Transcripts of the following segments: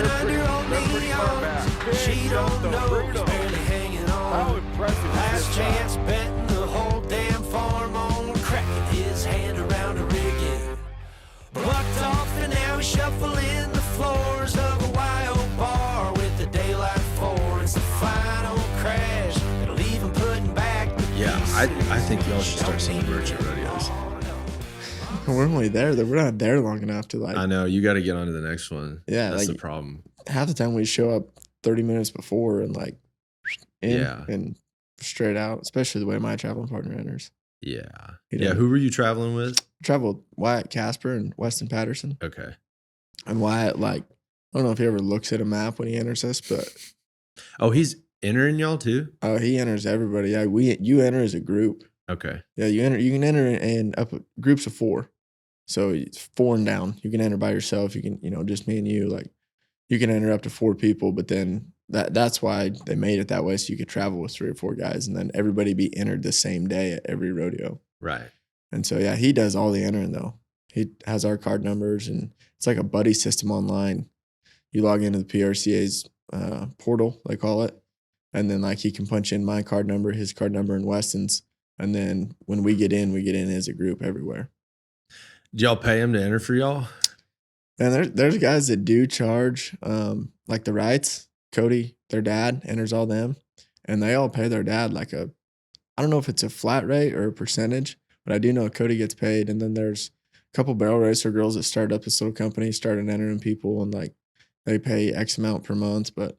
Dancing under old neons. She don't know, he's barely hanging on. How impressive is Last this chance betting the whole damn farm on. Cracking his hand around a rigging. Bucked off and now he's shuffling the floors of a wild bar with the daylight for. It's the final crash that'll leave him putting back the Yeah, pieces. I think y'all should start selling merch at rodeos. We're only there. We're not there long enough to like. I know, you got to get on to the next one. Yeah, That's like- the problem. Half the time we show up 30 minutes before and like in Yeah. and straight out, especially the way my traveling partner enters. Yeah. You Yeah, know. who were you traveling with? Traveled Wyatt Casper and Weston Patterson. Okay. And Wyatt, like, I don't know if he ever looks at a map when he enters us, but Oh, he's entering y'all too? he enters everybody. Yeah, you enter as a group. Okay. Yeah, you can enter in up groups of 4. So it's 4 and down. You can enter by yourself. You can, just me and you, like you can enter up to 4 people, but then that's why they made it that way. So you could travel with 3 or 4 guys and then everybody be entered the same day at every rodeo. Right. And so, yeah, he does all the entering though. He has our card numbers and it's like a buddy system online. You log into the PRCA's portal, they call it. And then like he can punch in my card number, his card number, and Weston's. And then when we get in as a group everywhere. Did y'all pay him to enter for y'all? And there's guys that do charge, like the Wrights, Cody, their dad enters all them. And they all pay their dad like I don't know if it's a flat rate or a percentage, but I do know Cody gets paid. And then there's a couple barrel racer girls that started up this little company, started entering people, and like they pay X amount per month. But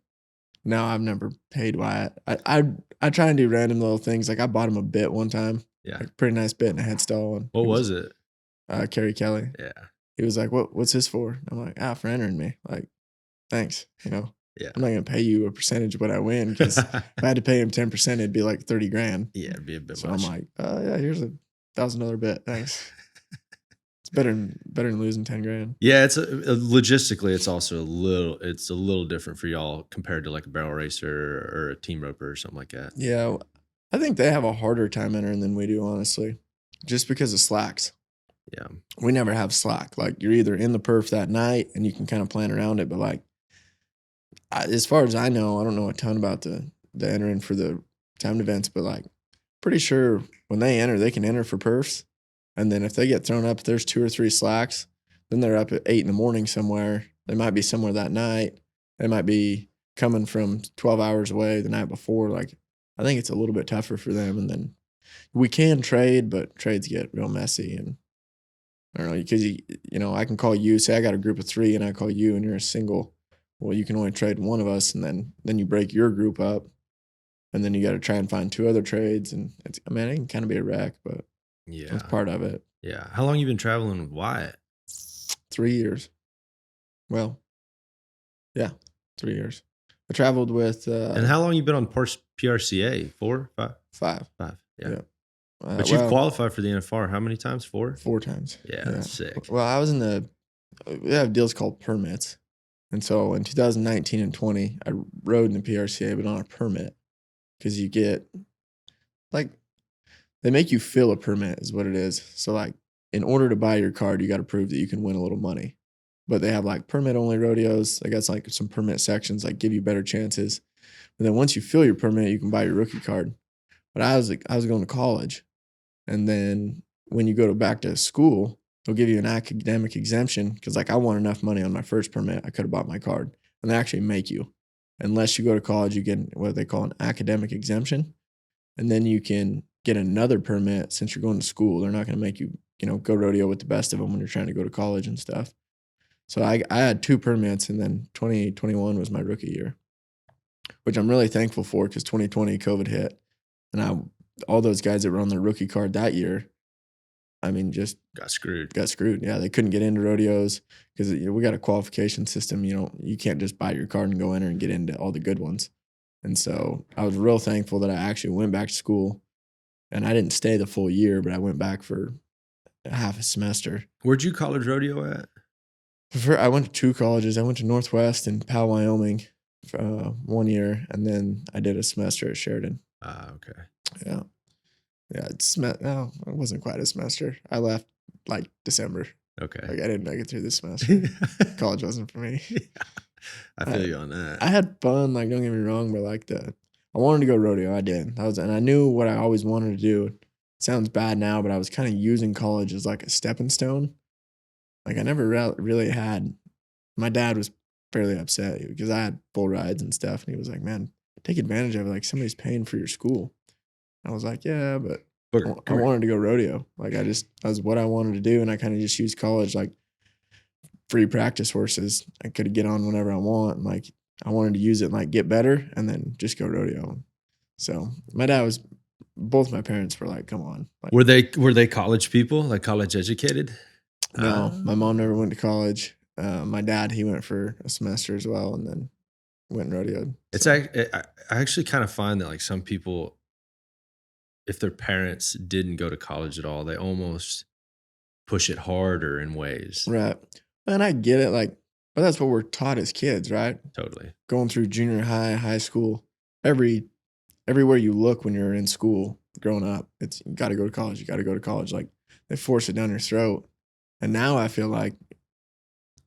no, I've never paid Wyatt. I try and do random little things. Like I bought him a bit one time. Yeah. Like pretty nice bit and a head stall. And What was it? Kerry Kelly. Yeah. He was like, what's this for? I'm like, for entering me. Like, thanks. Yeah. I'm not going to pay you a percentage of what I win because if I had to pay him 10%, it'd be like 30 grand. Yeah, it'd be a bit So much. I'm like, yeah, here's a $1,000 bet. Thanks. It's better than losing 10 grand. Yeah, it's logistically, it's also a little different for y'all compared to like a barrel racer or a team roper or something like that. Yeah. I think they have a harder time entering than we do, honestly, just because of slacks. Yeah. We never have slack. Like you're either in the perf that night and you can kind of plan around it. But like, as far as I know, I don't know a ton about the entering for the timed events, but like pretty sure when they enter, they can enter for perfs. And then if they get thrown up, there's 2 or 3 slacks, then they're up at 8 in the morning somewhere. They might be somewhere that night. They might be coming from 12 hours away the night before. Like, I think it's a little bit tougher for them. And then we can trade, but trades get real messy. And I don't know, because I can call you, say I got a group of 3 and I call you and you're a single. Well, you can only trade one of us, and then you break your group up, and then you got to try and find 2 other trades. And it can kind of be a wreck, but Yeah. that's part of it. Yeah. How long you been traveling with Wyatt? 3 years. Well, yeah, 3 years. I traveled with And how long you been on PRCA? 4, 5? 5. 5. Yeah. Yeah. But you've qualified for the NFR how many times? 4? 4 times. Yeah, that's sick. Well, I was we have deals called permits. And so in 2019 and 20, I rode in the PRCA, but on a permit, because you get, like, they make you fill a permit is what it is. So, like, in order to buy your card, you got to prove that you can win a little money. But they have, like, permit-only rodeos. I guess, like, some permit sections, like, give you better chances. But then once you fill your permit, you can buy your rookie card. But I was going to college. And then when you go back to school, they'll give you an academic exemption because, like, I won enough money on my first permit, I could have bought my card. And they actually make you. Unless you go to college, you get what they call an academic exemption. And then you can get another permit since you're going to school. They're not going to make you, go rodeo with the best of them when you're trying to go to college and stuff. So I had 2 permits, and then 2021 was my rookie year, which I'm really thankful for because 2020 COVID hit. And all those guys that were on their rookie card that year, just Got screwed. Yeah, they couldn't get into rodeos because we got a qualification system. You can't just buy your card and go enter and get into all the good ones. And so I was real thankful that I actually went back to school, and I didn't stay the full year, but I went back for half a semester. Where'd you college rodeo at? I went to 2 colleges. I went to Northwest and Powell, Wyoming for 1 year, and then I did a semester at Sheridan. Okay. Yeah. Yeah, it wasn't quite a semester. I left like December. Okay. Like I didn't make it through this semester. College wasn't for me. Yeah. I feel you on that. I had fun, like don't get me wrong, but like I wanted to go rodeo. I did. And I knew what I always wanted to do. It sounds bad now, but I was kind of using college as like a stepping stone. Like I never really had. My dad was fairly upset because I had full rides and stuff, and he was like, "Man, take advantage of it. Like somebody's paying for your school." I was like, "Yeah, but I wanted to go rodeo. Like that was what I wanted to do, and I kind of just used college like free practice horses. I could get on whenever I want. And like I wanted to use it and like get better, and then just go rodeo." So my dad was. Both my parents were like, "Come on." Like, were they college people, like college educated? no, my mom never went to college. My dad, he went for a semester as well, and then went and rodeoed. It's I actually kind of find that like some people, if their parents didn't go to college at all, they almost push it harder in ways. Right. And I get it, like, but that's what we're taught as kids, right? Totally. Going through junior high, high school, everywhere you look when you're in school growing up, it's you got to go to college. You got to go to college. Like they force it down your throat. And now I feel like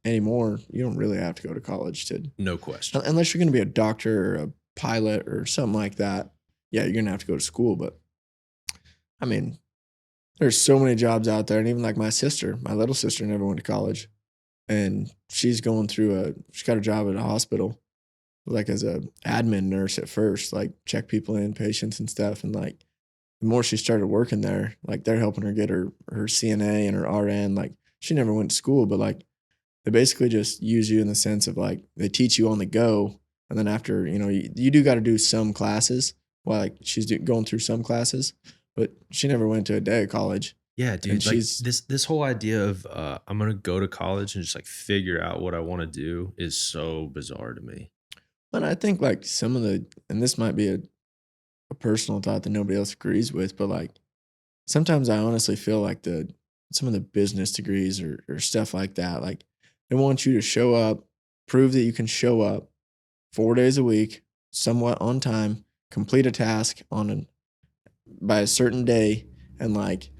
anymore, you don't really have to go to college No question. unless you're going to be a doctor or a pilot or something like that. Yeah, you're going to have to go to school. But I mean, there's so many jobs out there. And even like my little sister never went to college. And she's going through she's got a job at a hospital, like as a admin nurse at first, like check people in, patients and stuff. And like the more she started working there, like they're helping her get her CNA and her RN. Like she never went to school, but like they basically just use you in the sense of like they teach you on the go. And then after, you do got to do some classes while like she's going through some classes, but she never went to a day of college. Yeah, dude. And Like this whole idea of I'm gonna go to college and just like figure out what I want to do is so bizarre to me. And I think like and this might be a personal thought that nobody else agrees with, but like sometimes I honestly feel like some of the business degrees or stuff like that, like they want you to show up, prove that you can show up 4 days a week, somewhat on time, complete a task by a certain day, and like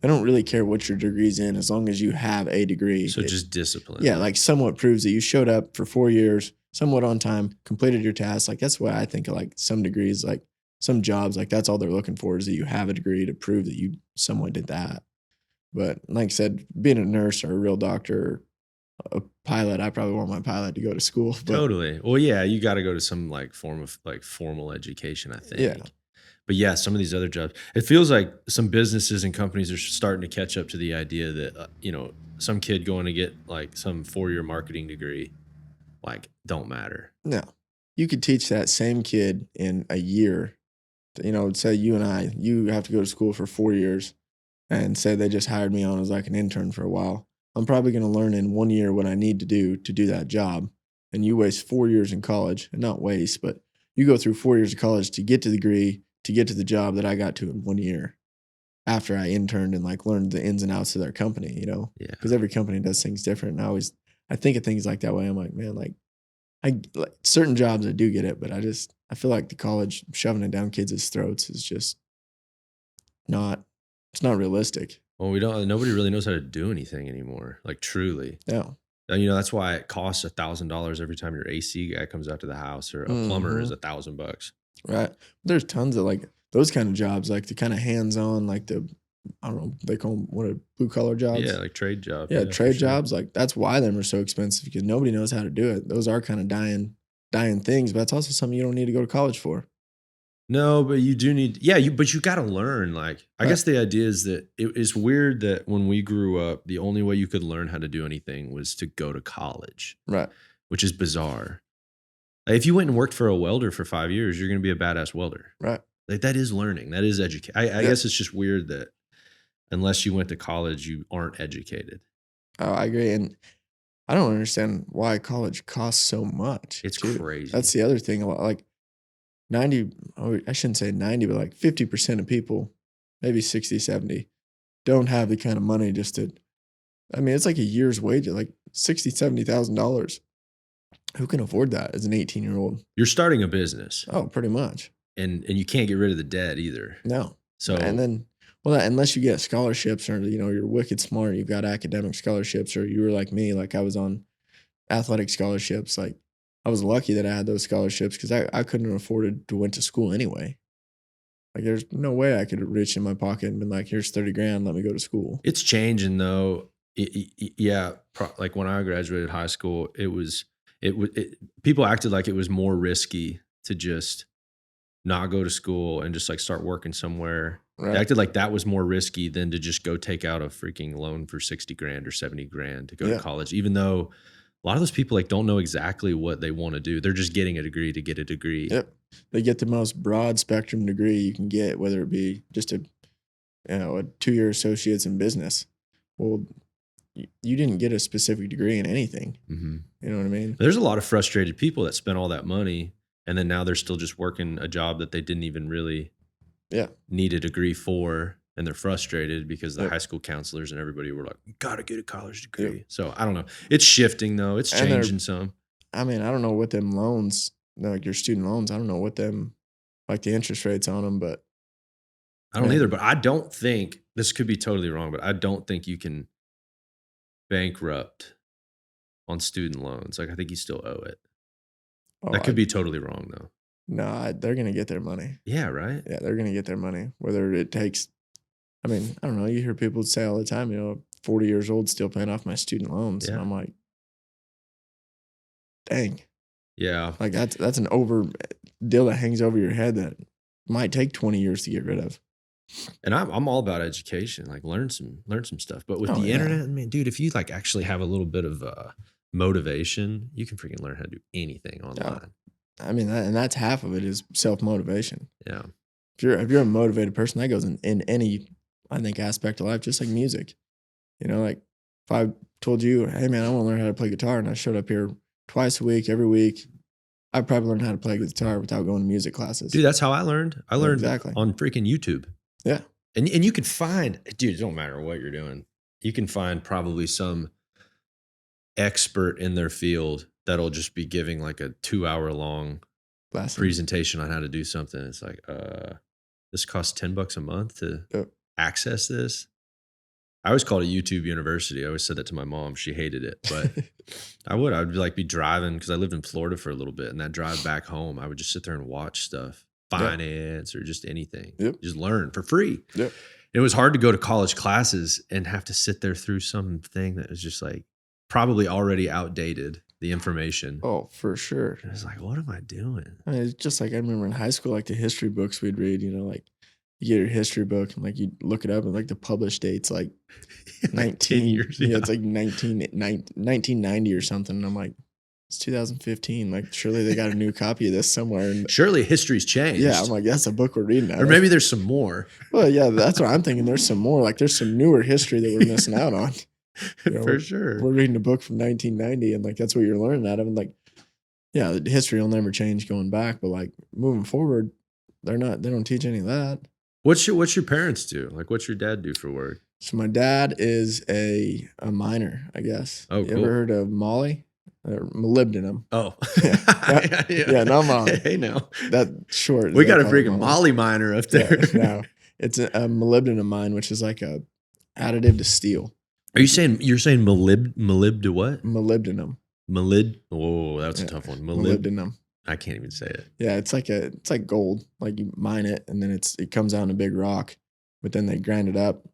they don't really care what your degree's in as long as you have a degree. So just discipline. Yeah, like somewhat proves that you showed up for 4 years, somewhat on time, completed your task. Like that's why I think of like some degrees, like some jobs, like that's all they're looking for is that you have a degree to prove that you somewhat did that. But like I said, being a nurse or a real doctor or a pilot, I probably want my pilot to go to school. But Totally. Well, yeah, you got to go to some like form of like formal education, I think. Yeah. But yeah, some of these other jobs, it feels like some businesses and companies are starting to catch up to the idea that, some kid going to get like some 4-year marketing degree, like don't matter. no, you could teach that same kid in a year. Say you have to go to school for 4 years and say they just hired me on as like an intern for a while. I'm probably going to learn in 1 year what I need to do that job. And you waste 4 years in college, and not waste, but you go through 4 years of college to get to the degree, to get to the job that I got to in 1 year after I interned and like learned the ins and outs of their company, Yeah. because every company does things different. And I think of things like that way. I'm like, man, like like certain jobs I do get it, but I feel like the college shoving it down kids' throats is just it's not realistic. Well, nobody really knows how to do anything anymore. Like truly. No. And, that's why it costs $1,000 every time your AC guy comes out to the house, or a plumber is $1,000. Right. There's tons of like those kind of jobs, like the kind of hands-on, like I don't know, they call them blue collar jobs. Yeah, like trade jobs. Yeah, trade jobs. Like that's why them are so expensive, because nobody knows how to do it. Those are kind of dying things, but that's also something you don't need to go to college for. No, but you do need, but you got to learn. Like, I guess the idea is that it's weird that when we grew up, the only way you could learn how to do anything was to go to college. Right. Which is bizarre. Like, if you went and worked for a welder for 5 years, you're going to be a badass welder. Right. Like that is learning. That is education. I guess it's just weird that unless you went to college, you aren't educated. Oh, I agree. And I don't understand why college costs so much. It's crazy. That's the other thing. A lot, like 90, I shouldn't say 90, but like 50% of people, maybe 60, 70, don't have the kind of money it's like a year's wage, like $60,000, $70,000. Who can afford that as an 18-year-old? You're starting a business. Oh, pretty much. And you can't get rid of the debt either. No. So, and then Well, unless you get scholarships or, you're wicked smart, you've got academic scholarships, or you were like me, like I was on athletic scholarships. Like I was lucky that I had those scholarships because I couldn't have afforded to went to school anyway. Like there's no way I could have reached in my pocket and been like, here's 30 grand, let me go to school. It's changing though. Yeah. Like when I graduated high school, people acted like it was more risky to just not go to school and just like start working somewhere. Right. They acted like that was more risky than to just go take out a freaking loan for 60 grand or 70 grand to go to college, even though a lot of those people like don't know exactly what they want to do. They're just getting a degree to get a degree. Yep. They get the most broad spectrum degree you can get, whether it be just a 2-year associate's in business. Well, you didn't get a specific degree in anything. Mm-hmm. You know what I mean? There's a lot of frustrated people that spent all that money and then now they're still just working a job that they didn't even really need a degree for. And they're frustrated because the high school counselors and everybody were like, you got to get a college degree. Yep. So I don't know. It's shifting though. It's changing some. I mean, I don't know what them loans, like your student loans, I don't know what them, like the interest rates on them, but. I don't either, but I don't think, this could be totally wrong, but I don't think you can bankrupt on student loans. Like I think you still owe it. That could be totally wrong though. No, they're going to get their money. Yeah, right? Yeah, they're going to get their money. Whether it takes, I mean, I don't know. You hear people say all the time, 40 years old, still paying off my student loans. Yeah. And I'm like, dang. Yeah. Like that's an over deal that hangs over your head that might take 20 years to get rid of. And I'm all about education, like learn some stuff. But with the internet, man, dude, if you like actually have a little bit of motivation, you can freaking learn how to do anything online. I mean, that's half of it is self-motivation. Yeah. If you're a motivated person, that goes in any, I think, aspect of life, just like music. Like if I told you, hey man, I want to learn how to play guitar, and I showed up here twice a week, every week, I'd probably learn how to play guitar without going to music classes. Dude, that's how I learned. I learned exactly on freaking YouTube. Yeah. And you can find, dude, it don't matter what you're doing. You can find probably some expert in their field that'll just be giving like a 2-hour long presentation on how to do something. It's like, this costs $10 a month to access this. I always called it YouTube University. I always said that to my mom. She hated it, but I'd be driving because I lived in Florida for a little bit, and that drive back home, I would just sit there and watch stuff, finance or just anything, just learn for free. Yep. It was hard to go to college classes and have to sit there through something that was just like probably already outdated, the information. Oh, for sure. I was like, what am I doing? I mean, it's just like I remember in high school, like the history books we'd read, like you get your history book and like you look it up and like the published date's like 19 years. Yeah, it's like 1990 or something. And I'm like, it's 2015. Like surely they got a new copy of this somewhere. And surely history's changed. Yeah, I'm like, that's a book we're reading. Or maybe there's some more. Well, yeah, that's what I'm thinking. There's some more. Like there's some newer history that we're missing out on. For sure. We're reading a book from 1990 and like that's what you're learning out of. And like, yeah, the history will never change going back, but like moving forward, they don't teach any of that. What's your parents do? Like what's your dad do for work? So my dad is a miner, I guess. Oh, you cool. ever heard of molly? Or molybdenum. Oh. Yeah, not molly. Hey, now. That short. We got a freaking molly miner up there. Yeah, no. It's a molybdenum mine, which is like a additive to steel. You're saying molybd to what? Molybdenum. Oh, that's a tough one. Molybdenum. I can't even say it. Yeah, it's like gold. Like you mine it and then it comes out in a big rock, but then they grind it up.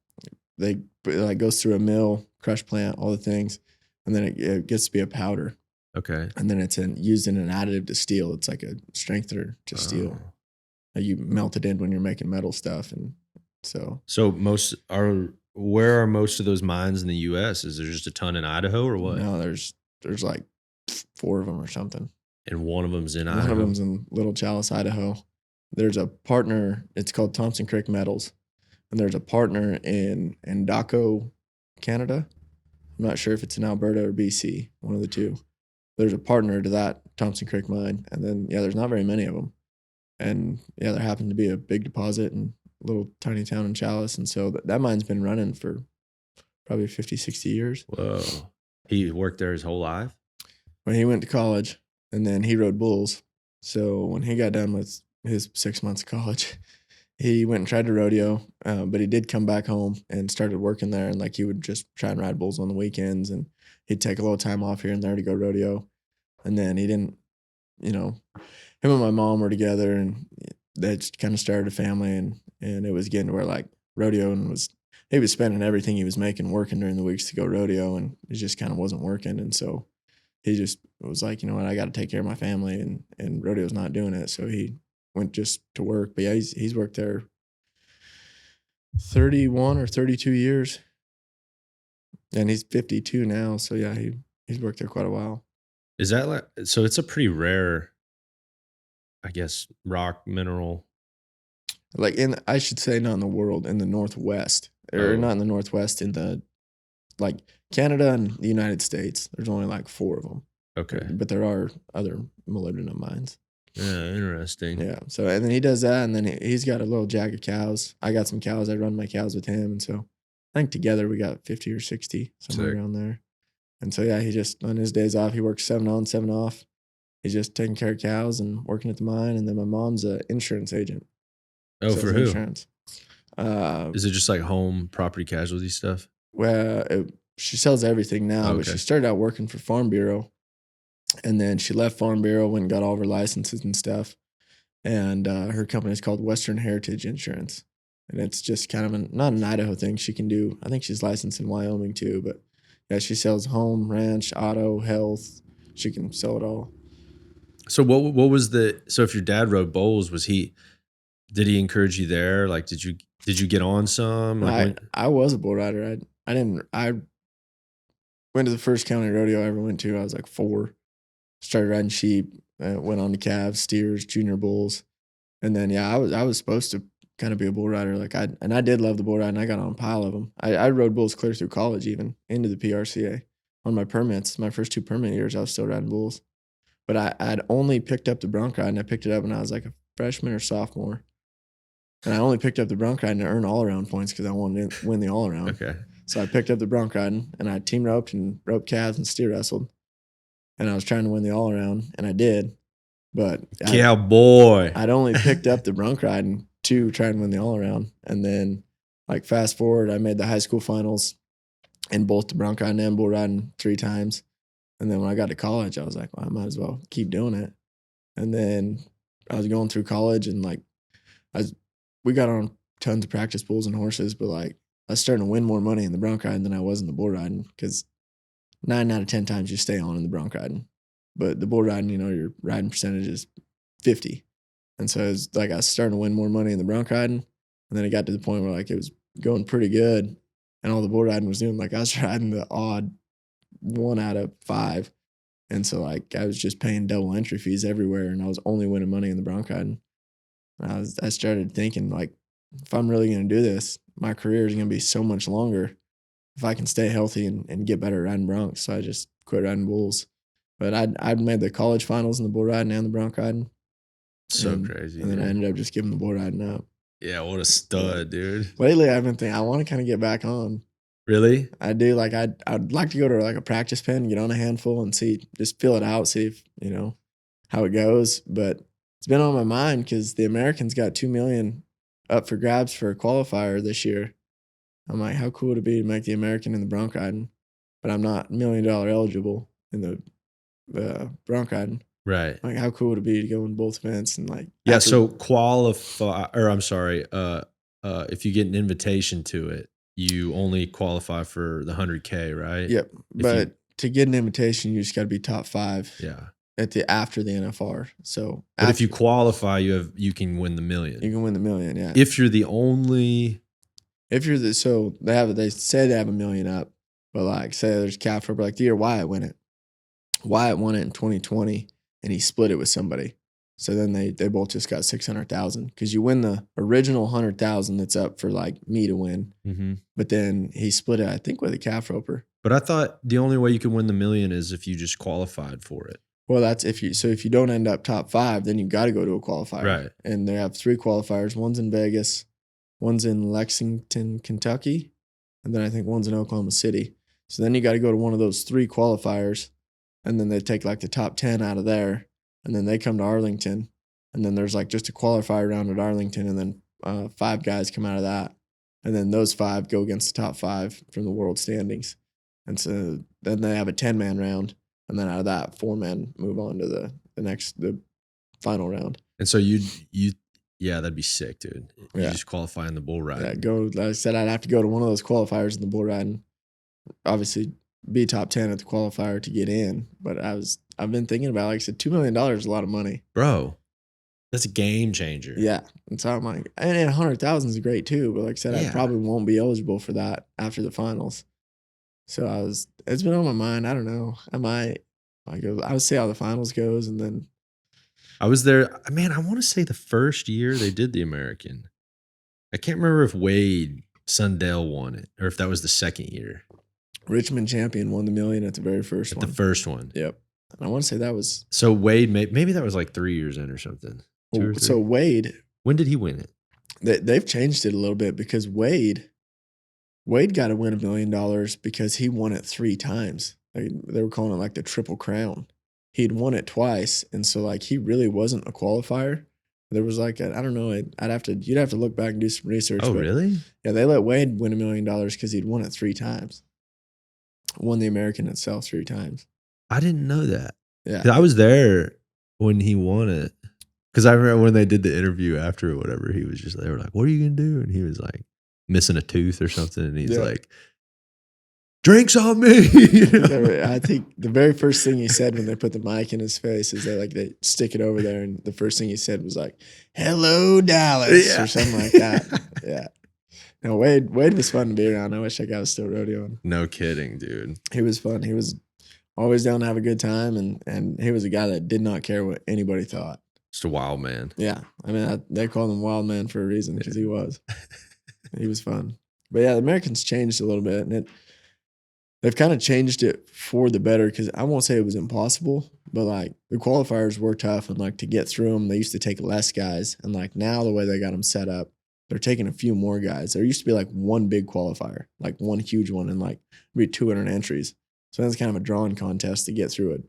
It like goes through a mill, crush plant, all the things, and then it gets to be a powder. Okay. And then it's used in an additive to steel. It's like a strengthener to steel. You melt it in when you're making metal stuff, and so. So where are most of those mines in the U.S.? Is there just a ton in Idaho or what? No, there's like 4 of them or something. And one of them's in Idaho. One of them's in Little Challis, Idaho. There's a partner. It's called Thompson Creek Metals, and there's a partner in Daco, Canada. I'm not sure if it's in Alberta or BC, one of the two. There's a partner to that Thompson Creek mine, and then there's not very many of them, and there happened to be a big deposit in a little tiny town in Challis, and so that mine's been running for probably 50, 60 years. Whoa! He worked there his whole life. When he went to college, and then he rode bulls. So when he got done with his 6 months of college, he went and tried to rodeo, but he did come back home and started working there. And like he would just try and ride bulls on the weekends, and he'd take a little time off here and there to go rodeo. And then he didn't, you know, him and my mom were together, and they just kind of started a family, and it was getting to where like rodeo and he was spending everything he was making working during the weeks to go rodeo, and it just kind of wasn't working. And so he just was like, you know what, I got to take care of my family, and rodeo's not doing it. So he went just to work. But yeah, he's worked there 31 or 32 years, and he's 52 now. So yeah, he's worked there quite a while. Is that like, so it's a pretty rare, I guess, rock mineral? Like I should say not in the world, in the Northwest, or not in the Northwest, in the like Canada and the United States. There's only like 4 of them. Okay. But there are other molybdenum mines. Yeah, interesting. Yeah. So, and then he does that, and then he's got a little jag of cows. I got some cows. I run my cows with him. And so I think together we got 50 or 60, somewhere around there. And so, yeah, he just, on his days off, he works 7 on, 7 off. He's just taking care of cows and working at the mine. And then my mom's an insurance agent. Oh, for who? Insurance. Is it just like home property casualty stuff? Well, she sells everything now, but she started out working for Farm Bureau. And then she left Farm Bureau, went and got all of her licenses and stuff. And her company is called Western Heritage Insurance. And it's just kind of not an Idaho thing. She can do, I think she's licensed in Wyoming too. But yeah, she sells home, ranch, auto, health. She can sell it all. So what was so if your dad rode bulls, did he encourage you there? Like, did you get on some? Like, I was a bull rider. I went to the first county rodeo I ever went to. I was like 4. Started riding sheep, went on to calves, steers, junior bulls. And then, yeah, I was supposed to kind of be a bull rider. Like I did love the bull riding. I got on a pile of them. I rode bulls clear through college, even into the PRCA. On my permits, my first 2 permit years, I was still riding bulls. But I'd only picked up the bronc riding. I picked it up when I was like a freshman or sophomore. And I only picked up the bronc riding to earn all-around points because I wanted to win the all-around. Okay. So I picked up the bronc riding, and I team roped and roped calves and steer wrestled. And I was trying to win the all-around, and I did. But cowboy, I'd only picked up the bronc riding to try and win the all-around. And then, like, fast forward, I made the high school finals in both the bronc riding and bull riding 3 times. And then when I got to college, I was like, well, I might as well keep doing it. And then I was going through college, and like we got on tons of practice bulls and horses, but like I was starting to win more money in the bronc riding than I was in the bull riding, because 9 out of 10 times you stay on in the bronc riding. But the bull riding, you know, your riding percentage is 50. And so it's like I was starting to win more money in the bronc riding. And then it got to the point where like it was going pretty good, and all the bull riding was doing, like I was riding the odd 1 out of 5. And so like I was just paying double entry fees everywhere, and I was only winning money in the bronc riding. I started thinking, like, if I'm really going to do this, my career is going to be so much longer if I can stay healthy and get better at riding broncs. So I just quit riding bulls. But I'd made the college finals in the bull riding and the bronc riding. So crazy. And then I ended up just giving the bull riding up. Yeah, what a stud, dude. Lately, I've been thinking, I want to kind of get back on. Really? I do. Like, I'd like to go to like a practice pen, get on a handful and just feel it out, see if, you know, how it goes. But it's been on my mind because the Americans got $2 million up for grabs for a qualifier this year. I'm like, how cool would it be to make the American in the bronc riding? But I'm not $1 million eligible in the bronc riding. Right. Like, how cool would it be to go in both events and like? Yeah. So if you get an invitation to it, you only qualify for the 100K, right? Yep. But to get an invitation, you just got to be top 5. Yeah. After the NFR. So, but if you qualify, you can win the $1 million. You can win the $1 million, yeah. If you're the only. So they say they have $1 million up, but like say there's calf rope, like the year Wyatt won it. Wyatt won it in 2020, and he split it with somebody. So then they both just got 600,000, because you win the original 100,000 that's up for like me to win. Mm-hmm. But then he split it, I think, with a calf roper. But I thought the only way you could win the $1 million is if you just qualified for it. Well, that's if you don't end up top 5, then you got to go to a qualifier. Right. And they have 3 qualifiers. One's in Vegas, one's in Lexington, Kentucky, and then I think one's in Oklahoma City. So then you got to go to one of those 3 qualifiers, and then they take like the top 10 out of there, and then they come to Arlington, and then there's like just a qualifier round at Arlington, and then 5 guys come out of that, and then those 5 go against the top 5 from the world standings, and so then they have a 10-man round, and then out of that 4 men move on to the final round. And so yeah, that'd be sick, dude. You Yeah. just qualify in the bull ride. Yeah, like I said, I'd have to go to one of those qualifiers in the bull riding. Obviously, be top 10 at the qualifier to get in. But I've been thinking about, like I said, $2 million is a lot of money. Bro, that's a game changer. Yeah. And so I'm like, and 100,000 is great too. But like I said, I Yeah. probably won't be eligible for that after the finals. So it's been on my mind. I don't know. I would see how the finals goes, and then I was there. Man, I want to say the first year they did the American. I can't remember if Wade Sundell won it or if that was the second year. Richmond champion won the million at the very first At one. the first one. Yep. And I want to say that was So Wade, maybe that was like 3 years in or something. 2 or 3. so Wade. When did he win it? They've changed it a little bit because Wade got to win $1 million because he won it 3 times. Like, they were calling it like the Triple Crown. He'd won it twice, and so like he really wasn't a qualifier. There was like I don't know. You'd have to look back and do some research. Oh, but really? Yeah, they let Wade win $1 million because he'd won it 3 times. Won the American itself 3 times. I didn't know that. Yeah, 'Cause I was there when he won it. Because I remember when they did the interview after or whatever, they were like, "What are you gonna do?" And he was like, missing a tooth or something, and he's like, "Drinks on me." You know? I think the very first thing he said when they put the mic in his face is they stick it over there, and the first thing he said was like, "Hello, Dallas," or something like that. Yeah. No, Wade was fun to be around. I wish that guy was still rodeoing. No kidding, dude. He was fun. He was always down to have a good time, and he was a guy that did not care what anybody thought. Just a wild man. Yeah. I mean, they called him Wild Man for a reason because he was. He was fun. But yeah, the Americans changed a little bit, and they've kind of changed it for the better because I won't say it was impossible, but like the qualifiers were tough, and like to get through them, they used to take less guys, and like now the way they got them set up, they're taking a few more guys. There used to be like one big qualifier, like one huge one, and like maybe 200 entries. So that's kind of a drawing contest to get through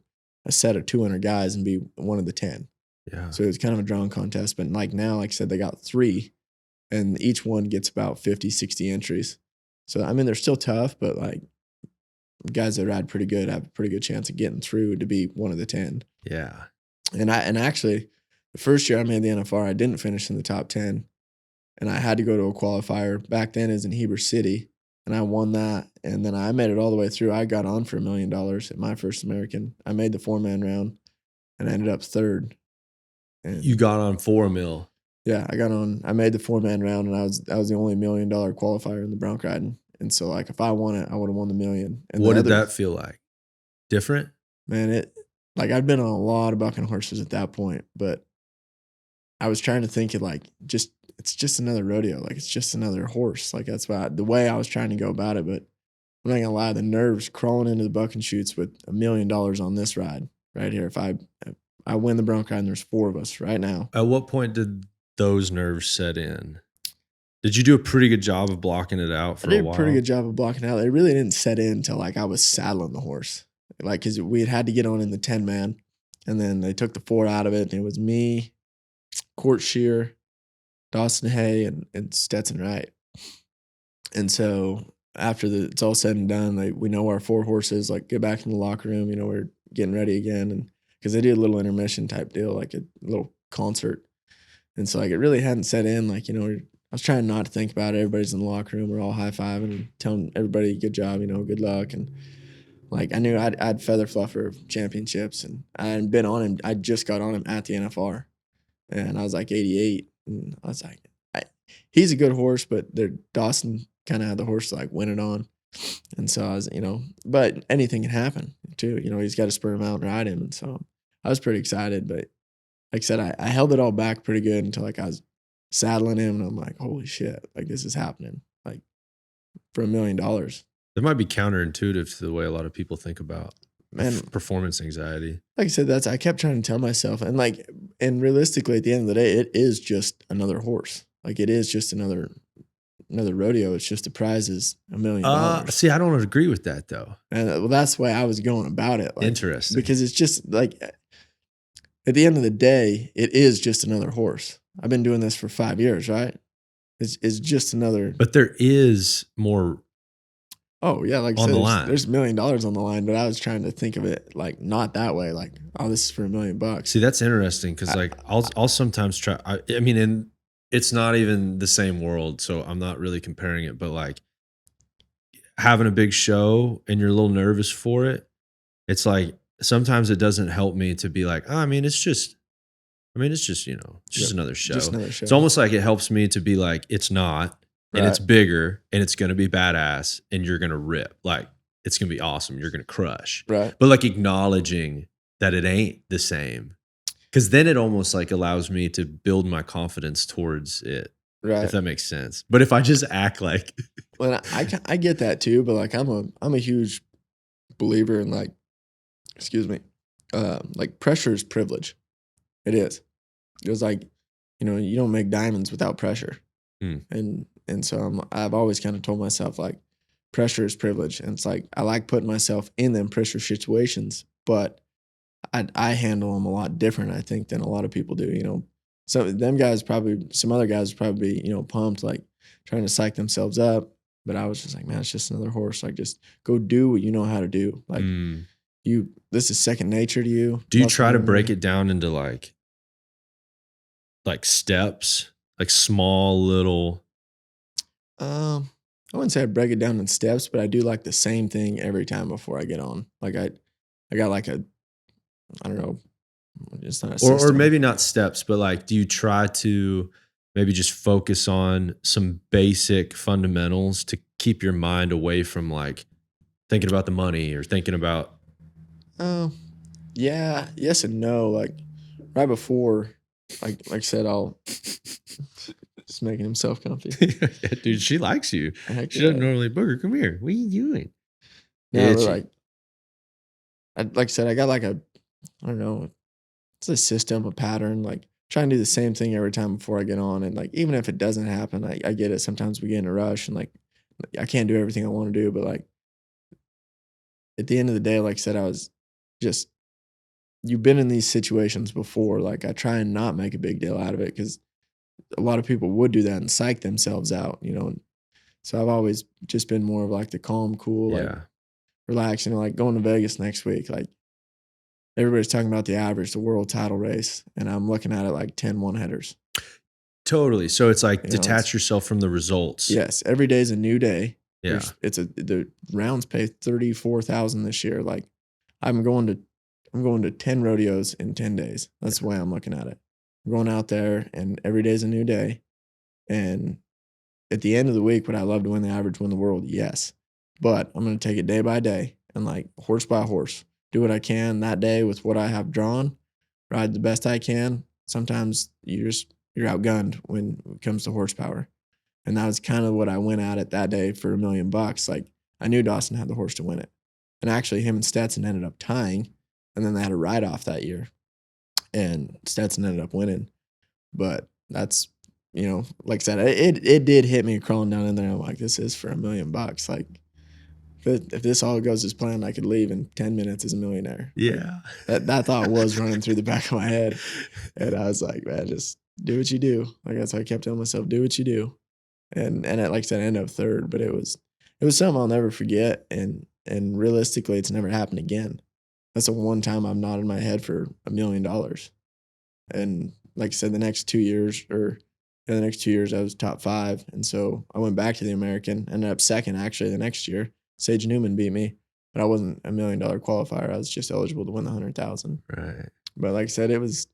a set of 200 guys and be one of the 10. Yeah. So it was kind of a drawing contest. But like now, like I said, they got 3, and each one gets about 50, 60 entries. So, I mean, they're still tough, but like guys that ride pretty good have a pretty good chance of getting through to be one of the 10. Yeah. And actually, the first year I made the NFR, I didn't finish in the top 10. And I had to go to a qualifier. Back then, it was in Heber City. And I won that. And then I made it all the way through. I got on for $1 million at my first American. I made the 4-man round and I ended up 3rd. And You got on for $1 million. yeah, I got on. I made the 4-man round, and I was the only $1 million qualifier in the bronc riding. And so, like, if I won it, I would have won the $1 million. And What did that feel like? Different? Man, I'd been on a lot of bucking horses at that point, but I was trying to think of like it's just another rodeo, like it's just another horse. Like that's the way I was trying to go about it. But I'm not gonna lie, the nerves crawling into the bucking chutes with $1 million on this ride right here. If I win the bronc ride, and there's 4 of us right now. At what point did those nerves set in? Did you do a pretty good job of blocking it out for I did a while? a pretty good job of blocking out. It really didn't set in until like I was saddling the horse. Like, cause we had to get on in the 10-man, and then they took the 4 out of it, and it was me, Court Shear, Dawson Hay, and Stetson Wright. And so after it's all said and done, we know our 4 horses, like get back in the locker room, we're getting ready again. And cause they did a little intermission type deal, like a little concert. And so like, it really hadn't set in. Like, I was trying not to think about it. Everybody's in the locker room. We're all high-fiving and telling everybody good job, good luck. And like, I knew I'd feather fluffer championships, and I hadn't been on him. I just got on him at the NFR, and I was like 88. And I was like, he's a good horse, but Dawson kind of had the horse to like win it on. And so I was, but anything can happen too. He's got to spur him out and ride him. And so I was pretty excited, but like I said, I held it all back pretty good until like I was saddling him, and I'm like, holy shit, like this is happening, like for $1 million. That might be counterintuitive to the way a lot of people think about performance anxiety. Like I said, I kept trying to tell myself, and realistically, at the end of the day, it is just another horse. Like it is just another rodeo. It's just the prize is $1 million. See, I don't agree with that though. And that's the way I was going about it. Like, interesting. Because it's just like, at the end of the day, it is just another horse. I've been doing this for 5 years, right? is just another. But there is more Oh yeah, like I on said, the line. there's $1 million on the line, but I was trying to think of it like not that way. Like, oh, this is for $1 million. See, that's interesting because like I'll sometimes try. I mean, and it's not even the same world, so I'm not really comparing it. But like having a big show and you're a little nervous for it, it's like sometimes it doesn't help me to be like, oh, I mean, it's just you know, it's just Yep, another show. just another show. It's almost like it helps me to be like, it's not, and it's Right. bigger, and it's gonna be badass, and you're gonna rip. Like it's gonna be awesome. You're gonna crush. Right. But like acknowledging that it ain't the same, because then it almost like allows me to build my confidence towards it, Right. if that makes sense. But if I just act like, Well, I get that too, but like I'm a huge believer in like, excuse me, like pressure is privilege. It is. It was like, you know, you don't make diamonds without pressure. And so I've always kind of told myself like pressure is privilege. And it's like I like putting myself in them pressure situations, but I handle them a lot different, I think, than a lot of people do. You know, some other guys would probably be, you know, pumped, like trying to psych themselves up. But I was just like, man, it's just another horse. Like, just go do what you know how to do. Like, this is second nature to you. do you try to break it down into like steps, like small little? I wouldn't say I break it down in steps, but I do like the same thing every time before I get on. Like I got like I don't know, it's not a Or system. maybe not steps, but like, do you try to maybe just focus on some basic fundamentals to keep your mind away from like thinking about the money or thinking about? Yeah, yes and no. Like right before, like I said, I'll just making himself comfy. Yeah, dude, she likes you. Heck She doesn't yeah. normally booger. Come here. What are you doing? No, but Itchy. like I said, I got like I don't know, it's a system, a pattern. Like try and do the same thing every time before I get on, and like even if it doesn't happen, I get it. Sometimes we get in a rush, and like I can't do everything I want to do, but like at the end of the day, like I said, I was just you've been in these situations before. Like I try and not make a big deal out of it because a lot of people would do that and psych themselves out, you know. And so I've always just been more of like the calm, cool, like Yeah. relax, you know, like going to Vegas next week. Like everybody's talking about the average, the world title race, and I'm looking at it like 10 one-headers. Totally. So it's like You know, detach yourself from the results. Yes, every day's a new day. Yeah. The rounds pay 34,000 this year. Like I'm going to 10 rodeos in 10 days. That's the way I'm looking at it. I'm going out there and every day's a new day. And at the end of the week, would I love to win the average, win the world? Yes. But I'm going to take it day by day and like horse by horse, do what I can that day with what I have drawn, ride the best I can. Sometimes you're outgunned when it comes to horsepower. And that was kind of what I went at it that day for $1 million. Like I knew Dawson had the horse to win it. And actually him and Stetson ended up tying. And then they had a ride-off that year. And Stetson ended up winning. But that's, you know, like I said, it did hit me crawling down in there. I'm like, this is for $1 million. Like, if this all goes as planned, I could leave in 10 minutes as a millionaire. Yeah. That thought was running through the back of my head. And I was like, man, just do what you do. Like that's how I kept telling myself, do what you do. And like I said, I ended up third, but it was something I'll never forget. And realistically, it's never happened again. That's the one time I've nodded my head for $1 million. And like I said, the next 2 years I was top 5. And so I went back to the American, ended up second actually the next year. Sage Newman beat me, but I wasn't $1 million qualifier. I was just eligible to win the 100,000. Right. But like I said, it was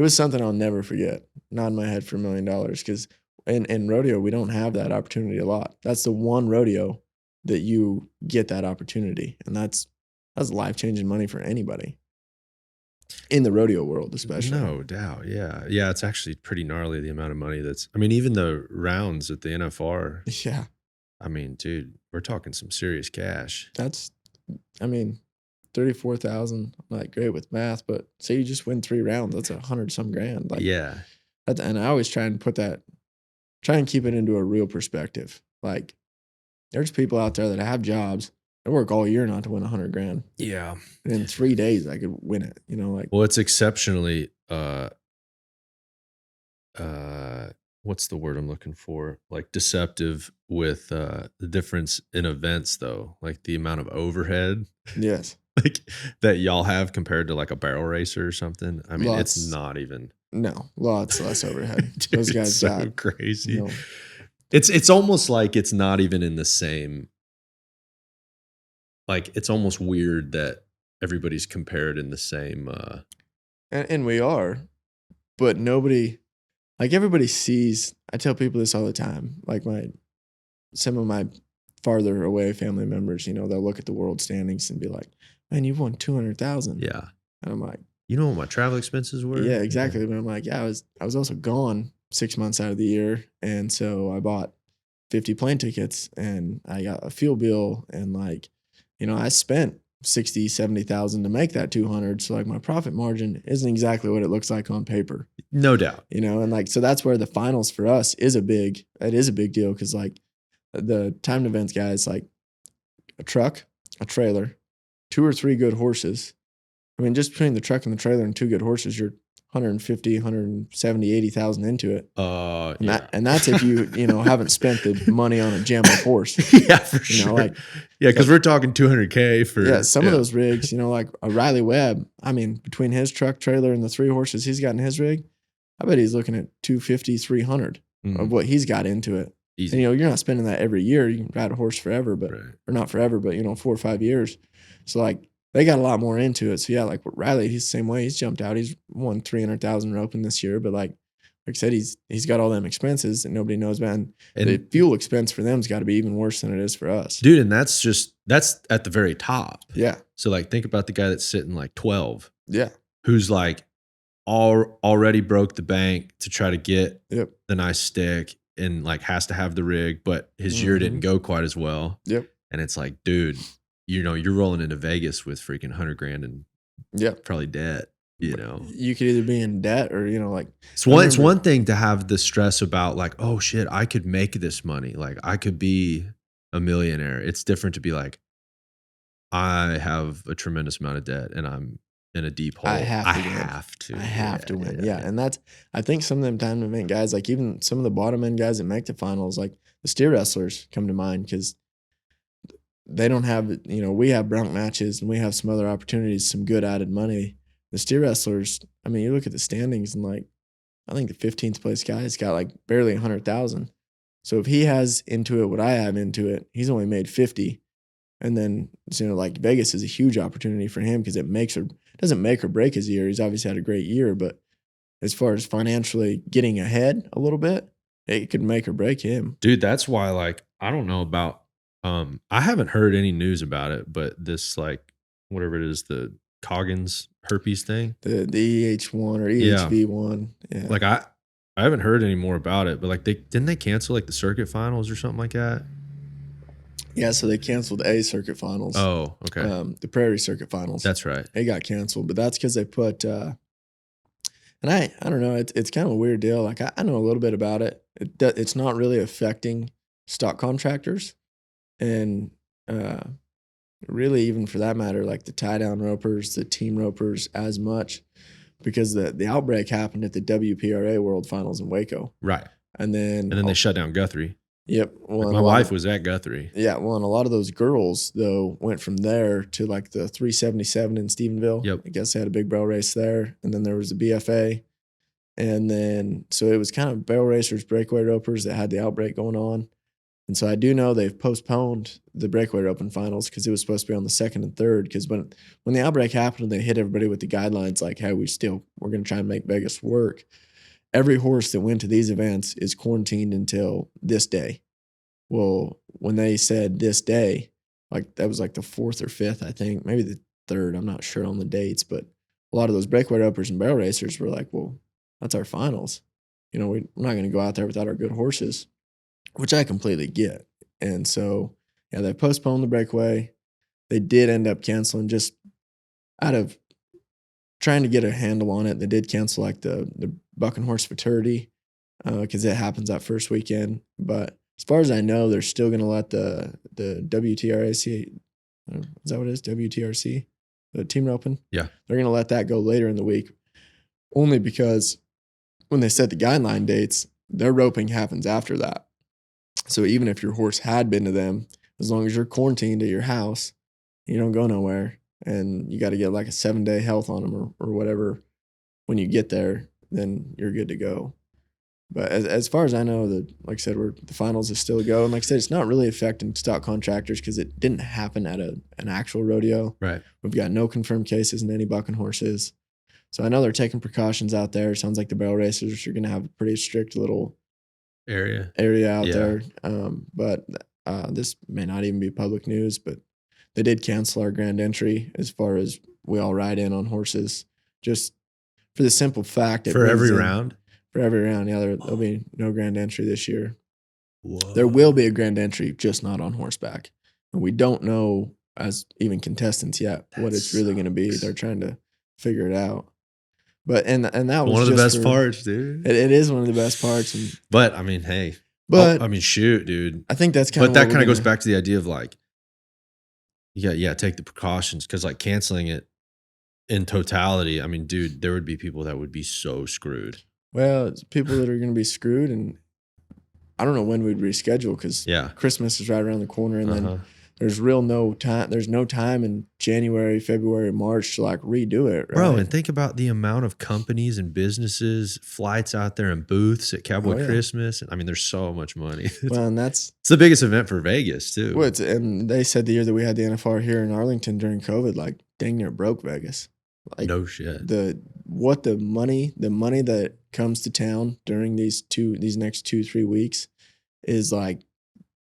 something I'll never forget. Nodding my head for $1 million because in rodeo we don't have that opportunity a lot. That's the one rodeo that you get that opportunity, and that's life-changing money for anybody in the rodeo world, especially. No doubt. Yeah. Yeah. It's actually pretty gnarly the amount of money even the rounds at the NFR. Yeah. I mean, dude, we're talking some serious cash. That's, 34,000. I'm not great with math, but say you just win 3 rounds, that's 100-some grand. Like, yeah. And I always try and keep it into a real perspective. Like, there's people out there that have jobs. I work all year not to win 100 grand. Yeah. And in 3 days, I could win it. You know, like Well, it's exceptionally, what's the word I'm looking for? Like deceptive with the difference in events though, like the amount of overhead Yes. like that y'all have compared to like a barrel racer or something. I mean, it's Lots. not even. No, lots less overhead. Dude, Those guys it's so got crazy. you know, It's almost like it's not even in the same. Like it's almost weird that everybody's compared in the same. and we are, but nobody, like everybody sees. I tell people this all the time. Like some of my farther away family members, you know, they'll look at the world standings and be like, "Man, you've won 200,000." Yeah. And I'm like, You know what my travel expenses were? yeah, exactly. But I'm like, yeah, I was also gone 6 months out of the year, and so I bought 50 plane tickets, and I got a fuel bill, and like, you know, I spent 60, 70,000 to make that 200. So like my profit margin isn't exactly what it looks like on paper, No doubt. you know, and like so that's where the finals for us is a big deal because like the timed events guys like a truck, a trailer, 2 or 3 good horses. I mean, just between the truck and the trailer and 2 good horses, you're 150, 170, 80,000 into it. And Yeah. that's if you know, haven't spent the money on a gem up horse. Yeah, for You know, sure. like Yeah, because we're talking 200K for. yeah, some of those rigs, you know, like a Riley Webb, I mean, between his truck, trailer, and the 3 horses he's got in his rig, I bet he's looking at 250, 300 of what he's got into it. Easy. And, you know, you're not spending that every year. You can ride a horse forever, but Right. or not forever, but you know, 4 or 5 years. So like they got a lot more into it. So yeah, like Riley, he's the same way. He's jumped out. He's won 300,000 roping this year, but like I said, he's got all them expenses that nobody knows about. And the fuel expense for them's got to be even worse than it is for us, dude. And that's at the very top. Yeah. So like, think about the guy that's sitting like 12. Yeah. Who's like already broke the bank to try to get Yep. the nice stick and like has to have the rig, but his year didn't go quite as well. Yep. And it's like, dude, you know, you're rolling into Vegas with freaking 100 grand and probably debt, you know. You could either be in debt or, you know, like It's one thing to have the stress about like, oh shit, I could make this money. Like I could be a millionaire. It's different to be like, I have a tremendous amount of debt and I'm in a deep hole. I have to win. Yeah. And that's, I think some of them time event guys, like even some of the bottom end guys that make the finals, like the steer wrestlers come to mind because they don't have, you know, we have bronc matches and we have some other opportunities, some good added money. The steer wrestlers, I mean, you look at the standings and like, I think the 15th place guy's got like barely 100,000. So if he has into it what I have into it, he's only made 50. And then, you know, like Vegas is a huge opportunity for him because it doesn't make or break his year. He's obviously had a great year, but as far as financially getting ahead a little bit, it could make or break him. Dude, that's why, like, I don't know about, I haven't heard any news about it, but this, like, whatever it is, the Coggins herpes thing. The EH1 or EHV1. Yeah. Like, I haven't heard any more about it, but like, didn't they cancel like the circuit finals or something like that? Yeah, so they canceled A circuit finals. Oh, okay. The Prairie circuit finals. That's right. They got canceled, but that's because they put. And I don't know. It's kind of a weird deal. Like I know a little bit about it. It's not really affecting stock contractors, and really even for that matter, like the tie down ropers, the team ropers, as much because the outbreak happened at the WPRA World Finals in Waco. Right. And then they shut down Guthrie. Yep. Well, like my wife was at Guthrie. Yeah. Well, and a lot of those girls, though, went from there to like the 377 in Stephenville. Yep. I guess they had a big barrel race there. And then there was the BFA. And then, so it was kind of barrel racers, breakaway ropers that had the outbreak going on. And so I do know they've postponed the breakaway roping finals because it was supposed to be on the 2nd and 3rd. Because when the outbreak happened, they hit everybody with the guidelines like, hey, we're going to try and make Vegas work. Every horse that went to these events is quarantined until this day. Well, when they said this day, like that was like the 4th or 5th, I think, maybe the 3rd. I'm not sure on the dates, but a lot of those breakaway ropers and barrel racers were like, well, that's our finals. You know, we're not going to go out there without our good horses, which I completely get. And so, yeah, they postponed the breakaway. They did end up canceling just out of trying to get a handle on it. They did cancel like the buck and horse futurity because it happens that first weekend. But as far as I know, they're still going to let the WTRC, is that what it is? WTRC, the team roping? Yeah. They're going to let that go later in the week only because when they set the guideline dates, their roping happens after that. So even if your horse had been to them, as long as you're quarantined at your house, you don't go nowhere, and you got to get like a 7-day health on them or whatever when you get there, then you're good to go. But as far as I know, like I said, the finals is still a go. And like I said, it's not really affecting stock contractors because it didn't happen at an actual rodeo. Right. We've got no confirmed cases in any bucking horses. So I know they're taking precautions out there. It sounds like the barrel racers are going to have a pretty strict little area out there. But this may not even be public news, but they did cancel our grand entry as far as we all ride in on horses, just for the simple fact. For every round? For every round, yeah. There'll be no grand entry this year. Whoa. There will be a grand entry, just not on horseback. And we don't know, as even contestants yet, what it's really going to be. They're trying to figure it out. But and that was one of the just best parts, dude. It is one of the best parts. But I mean, hey. But I mean, shoot, dude. I think that's kind of. But that kind of goes back to the idea of like, take the precautions, because like canceling it in totality. I mean, dude, there would be people that would be so screwed. Well, it's people that are going to be screwed, and I don't know when we'd reschedule because Christmas is right around the corner, and then there's no time. There's no time in January, February, March to like redo it, right? Bro. And think about the amount of companies and businesses, flights out there, and booths at Cowboy Christmas. I mean, there's so much money. Well, and it's the biggest event for Vegas too. And they said the year that we had the NFR here in Arlington during COVID, like dang near broke Vegas. Like no shit. The money that comes to town during these next 2-3 weeks is like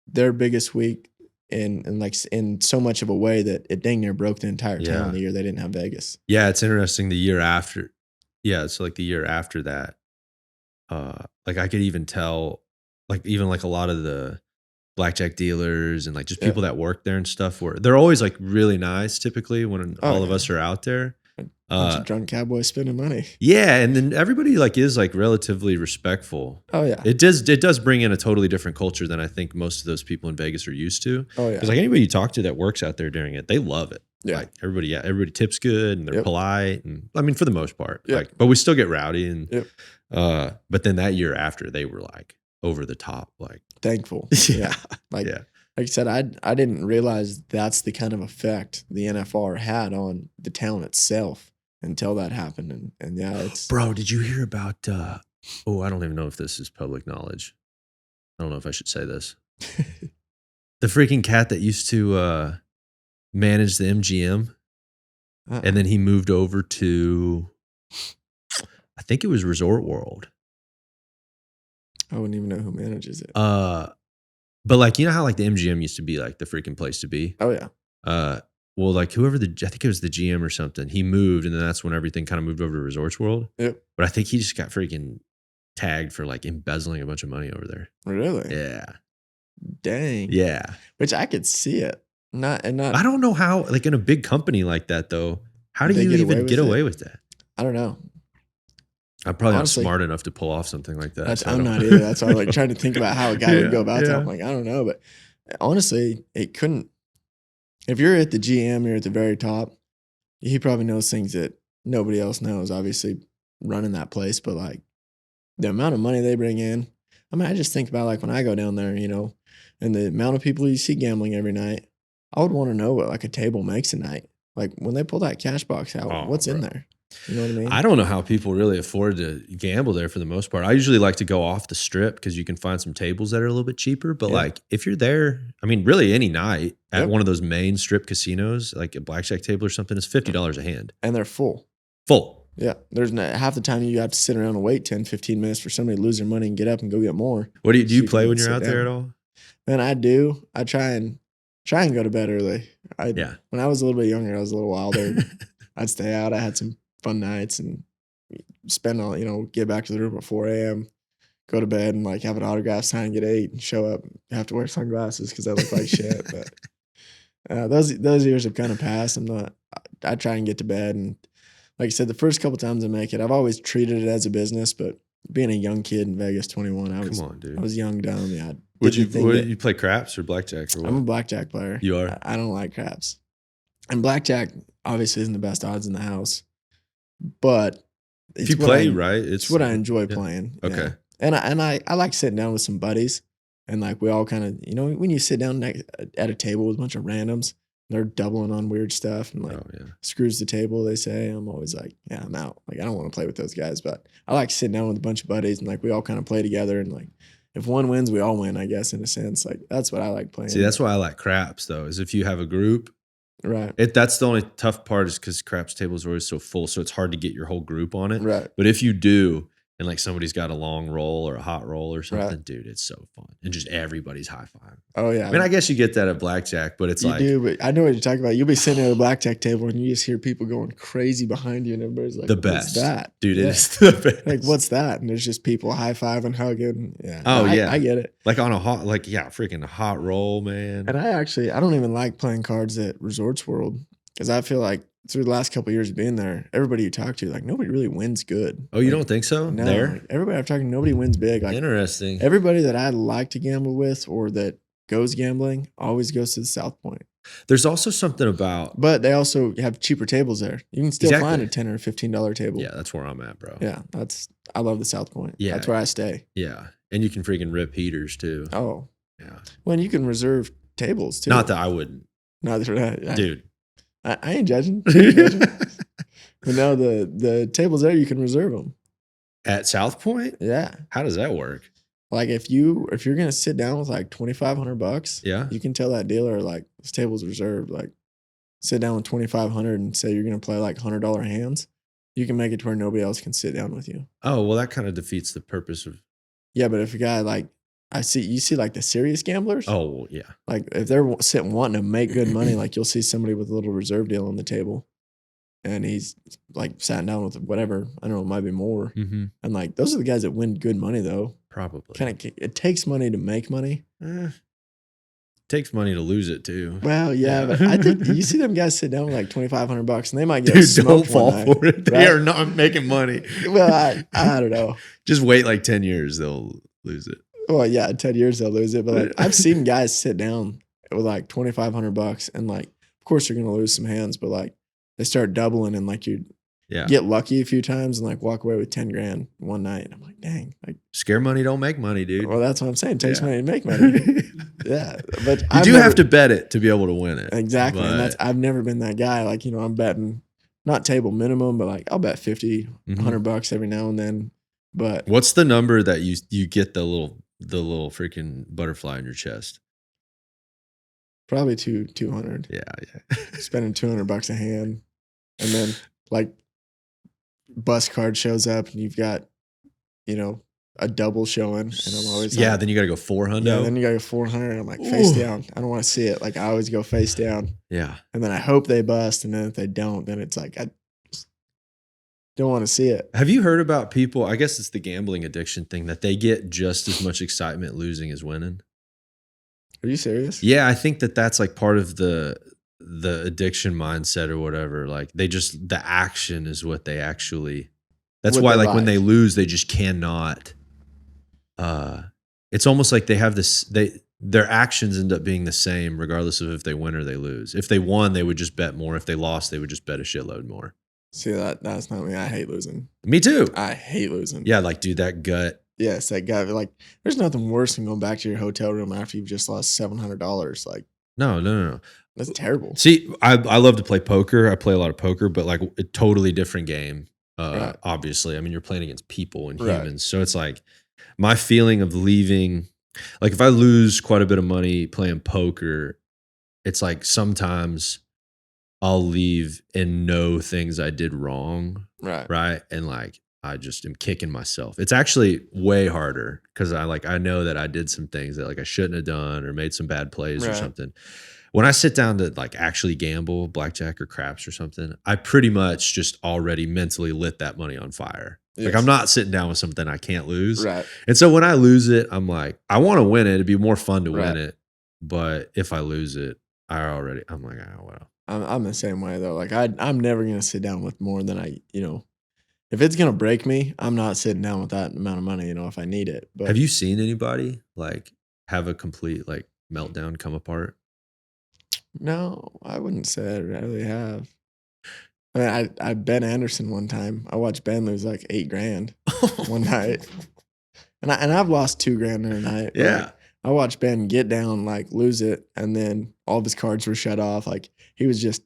their biggest week in so much of a way that it dang near broke the entire town the year they didn't have Vegas. Yeah, it's interesting. The year after, it's like the year after that. Like I could even tell, like even like a lot of the blackjack dealers and like just people that work there and stuff, they're always like really nice typically when all of us are out there. Bunch of drunk cowboys spending money. Yeah, and then everybody like is like relatively respectful. Oh yeah, it does bring in a totally different culture than I think most of those people in Vegas are used to. Oh yeah, because like anybody you talk to that works out there during it, they love it. Yeah, like everybody tips good and they're polite, and I mean for the most part. Yep. Like, but we still get rowdy and but then that year after they were like over the top, like thankful. Like I said, I didn't realize that's the kind of effect the NFR had on the town itself until that happened. And it's... Bro, did you hear about, I don't even know if this is public knowledge. I don't know if I should say this. The freaking cat that used to manage the MGM, and then he moved over to, I think it was Resort World. I wouldn't even know who manages it. But like, you know how like the MGM used to be like the freaking place to be? Oh yeah. Well, like I think it was the GM or something, he moved, and then that's when everything kind of moved over to Resorts World. Yep. But I think he just got freaking tagged for like embezzling a bunch of money over there. Really? Yeah. Dang. Yeah. Which I could see it. Not. I don't know how, like in a big company like that though, how do you even get away with that? I don't know. I'm probably not smart enough to pull off something like that. I'm not either. That's why I'm like trying to think about how a guy would go about that. I'm like, I don't know. But honestly, it couldn't. If you're at the GM, you're at the very top, he probably knows things that nobody else knows, obviously, running that place. But like the amount of money they bring in, I mean, I just think about like when I go down there, you know, and the amount of people you see gambling every night, I would want to know what like a table makes a night. Like when they pull that cash box out, what's in there? You know what I mean? I don't know how people really afford to gamble there for the most part. I usually like to go off the strip because you can find some tables that are a little bit cheaper. But like if you're there, I mean, really any night at one of those main strip casinos, like a blackjack table or something, it's $50 a hand. And they're full. Full. Yeah. There's half the time you have to sit around and wait 10, 15 minutes for somebody to lose their money and get up and go get more. What do you play when you're out there at all? Man, I do. I try and go to bed early. When I was a little bit younger, I was a little wilder. I'd stay out. I had some fun nights and spend all, get back to the room at 4 a.m., go to bed and like have an autograph sign, get 8 and show up. Have to wear sunglasses because I look like shit. But those years have kind of passed. I try and get to bed. And like I said, the first couple times I make it, I've always treated it as a business, but being a young kid in Vegas, 21, I was young, dumb. Yeah. Would you play craps or blackjack or what? I'm a blackjack player. You are? I don't like craps. And blackjack obviously isn't the best odds in the house. But if you play right, it's what I enjoy playing. Okay. Yeah. And I like sitting down with some buddies, and like we all kind of, you know, when you sit down at a table with a bunch of randoms, they're doubling on weird stuff and like screws the table. They say, I'm always like, yeah, I'm out. Like I don't want to play with those guys, but I like sitting down with a bunch of buddies and like we all kind of play together and like if one wins, we all win. I guess in a sense, like that's what I like playing. See, that's why I like craps though. Is if you have a group. Right. That's the only tough part is because craps tables are always so full, so it's hard to get your whole group on it. Right. But if you do, and like somebody's got a long roll or a hot roll or something, dude, it's so fun. And just everybody's high five. Oh yeah. I mean, I guess you get that at blackjack, but it's you like do, but I know what you're talking about. You'll be sitting at a blackjack table and you just hear people going crazy behind you, and everybody's like, the best. What's that? Dude, it is the best. Like, what's that? And there's just people high fiving, hugging. Yeah. Oh, I get it. Like on a hot, like, yeah, freaking hot roll, man. And I don't even like playing cards at Resorts World because I feel like through the last couple of years of being there, everybody you talk to, like nobody really wins good. Oh, you don't think so? No, there? like, everybody I've talked to, nobody wins big. Like interesting. Everybody that I like to gamble with or that goes gambling always goes to the South Point. There's also something about, but they also have cheaper tables there. You can still find a $10 or $15 table. Yeah, that's where I'm at, bro. Yeah, I love the South Point. Yeah, that's where I stay. Yeah, and you can freaking rip heaters too. Oh, yeah. Well, and you can reserve tables too. Not that I wouldn't. Not that, dude. I ain't judging. But no, the tables there you can reserve them at South Point. Yeah. How does that work? Like if you're gonna sit down with like $2,500, yeah, you can tell that dealer like this table's reserved. Like sit down with $2,500 and say you're gonna play like $100 hands. You can make it to where nobody else can sit down with you. Oh well, that kind of defeats the purpose of. Yeah, but if a guy like you see like the serious gamblers. Oh yeah. Like if they're sitting wanting to make good money, like you'll see somebody with a little reserve deal on the table, and he's like sat down with whatever, I don't know, it might be more. Mm-hmm. And like those are the guys that win good money though. Probably. It takes money to make money. Takes money to lose it too. Well, yeah, but I think you see them guys sit down with like $2,500 and they might get Dude, don't fall night, for it. They are not making money. Well, I don't know. Just wait like 10 years, they'll lose it. Well, yeah, 10 years they'll lose it. But like, I've seen guys sit down with like $2,500 and like, of course you're gonna lose some hands, but like they start doubling and like you get lucky a few times and like walk away with 10 grand one night. And I'm like, dang, like scare money don't make money, dude. Well, that's what I'm saying. It takes money to make money. Yeah, but you have to bet it to be able to win it. Exactly, and I've never been that guy. Like I'm betting not table minimum, but like I'll bet 50, $100 every now and then. But what's the number that you get the little freaking butterfly in your chest? Probably 200. Yeah. Spending $200 a hand, and then like bus card shows up and you've got, a double showing, and I'm always like, then you got to go 400. Yeah, then you got to go 400. And I'm like face down. I don't want to see it. Like I always go face down. Yeah, and then I hope they bust, and then if they don't, then it's like I just don't want to see it. Have you heard about people? I guess it's the gambling addiction thing that they get just as much excitement losing as winning. Are you serious? Yeah, I think that's like part of the addiction mindset or whatever. Like the action is what they actually. That's why like when they lose, they just cannot. It's almost like they have this. Their actions end up being the same regardless of if they win or they lose. If they won, they would just bet more. If they lost, they would just bet a shitload more. See, that's not me. I hate losing. Me too. I hate losing. Yeah, like dude, that gut. Yes, that gut. Like, there's nothing worse than going back to your hotel room after you've just lost $700. Like, no. That's terrible. See, I love to play poker. I play a lot of poker, but like a totally different game. Right. Obviously, I mean, you're playing against people and humans, right. So it's like my feeling of leaving. Like if I lose quite a bit of money playing poker, it's like sometimes I'll leave and know things I did wrong. Right. And like, I just am kicking myself. It's actually way harder because I know that I did some things that like I shouldn't have done or made some bad plays or something. When I sit down to like actually gamble blackjack or craps or something, I pretty much just already mentally lit that money on fire. Yes. Like I'm not sitting down with something I can't lose. Right. And so when I lose it, I'm like, I want to win it. It'd be more fun to win it. But if I lose it, I'm like, oh, well. I'm the same way though. Like I'm never going to sit down with more than if it's going to break me, I'm not sitting down with that amount of money, if I need it. But have you seen anybody like have a complete like meltdown come apart? No, I wouldn't say I really have. I mean, I Ben Anderson one time. I watched Ben lose like $8,000 one night. And I've lost $2,000 in a night. Yeah. Like, I watched Ben get down, like lose it, and then all of his cards were shut off. Like he was just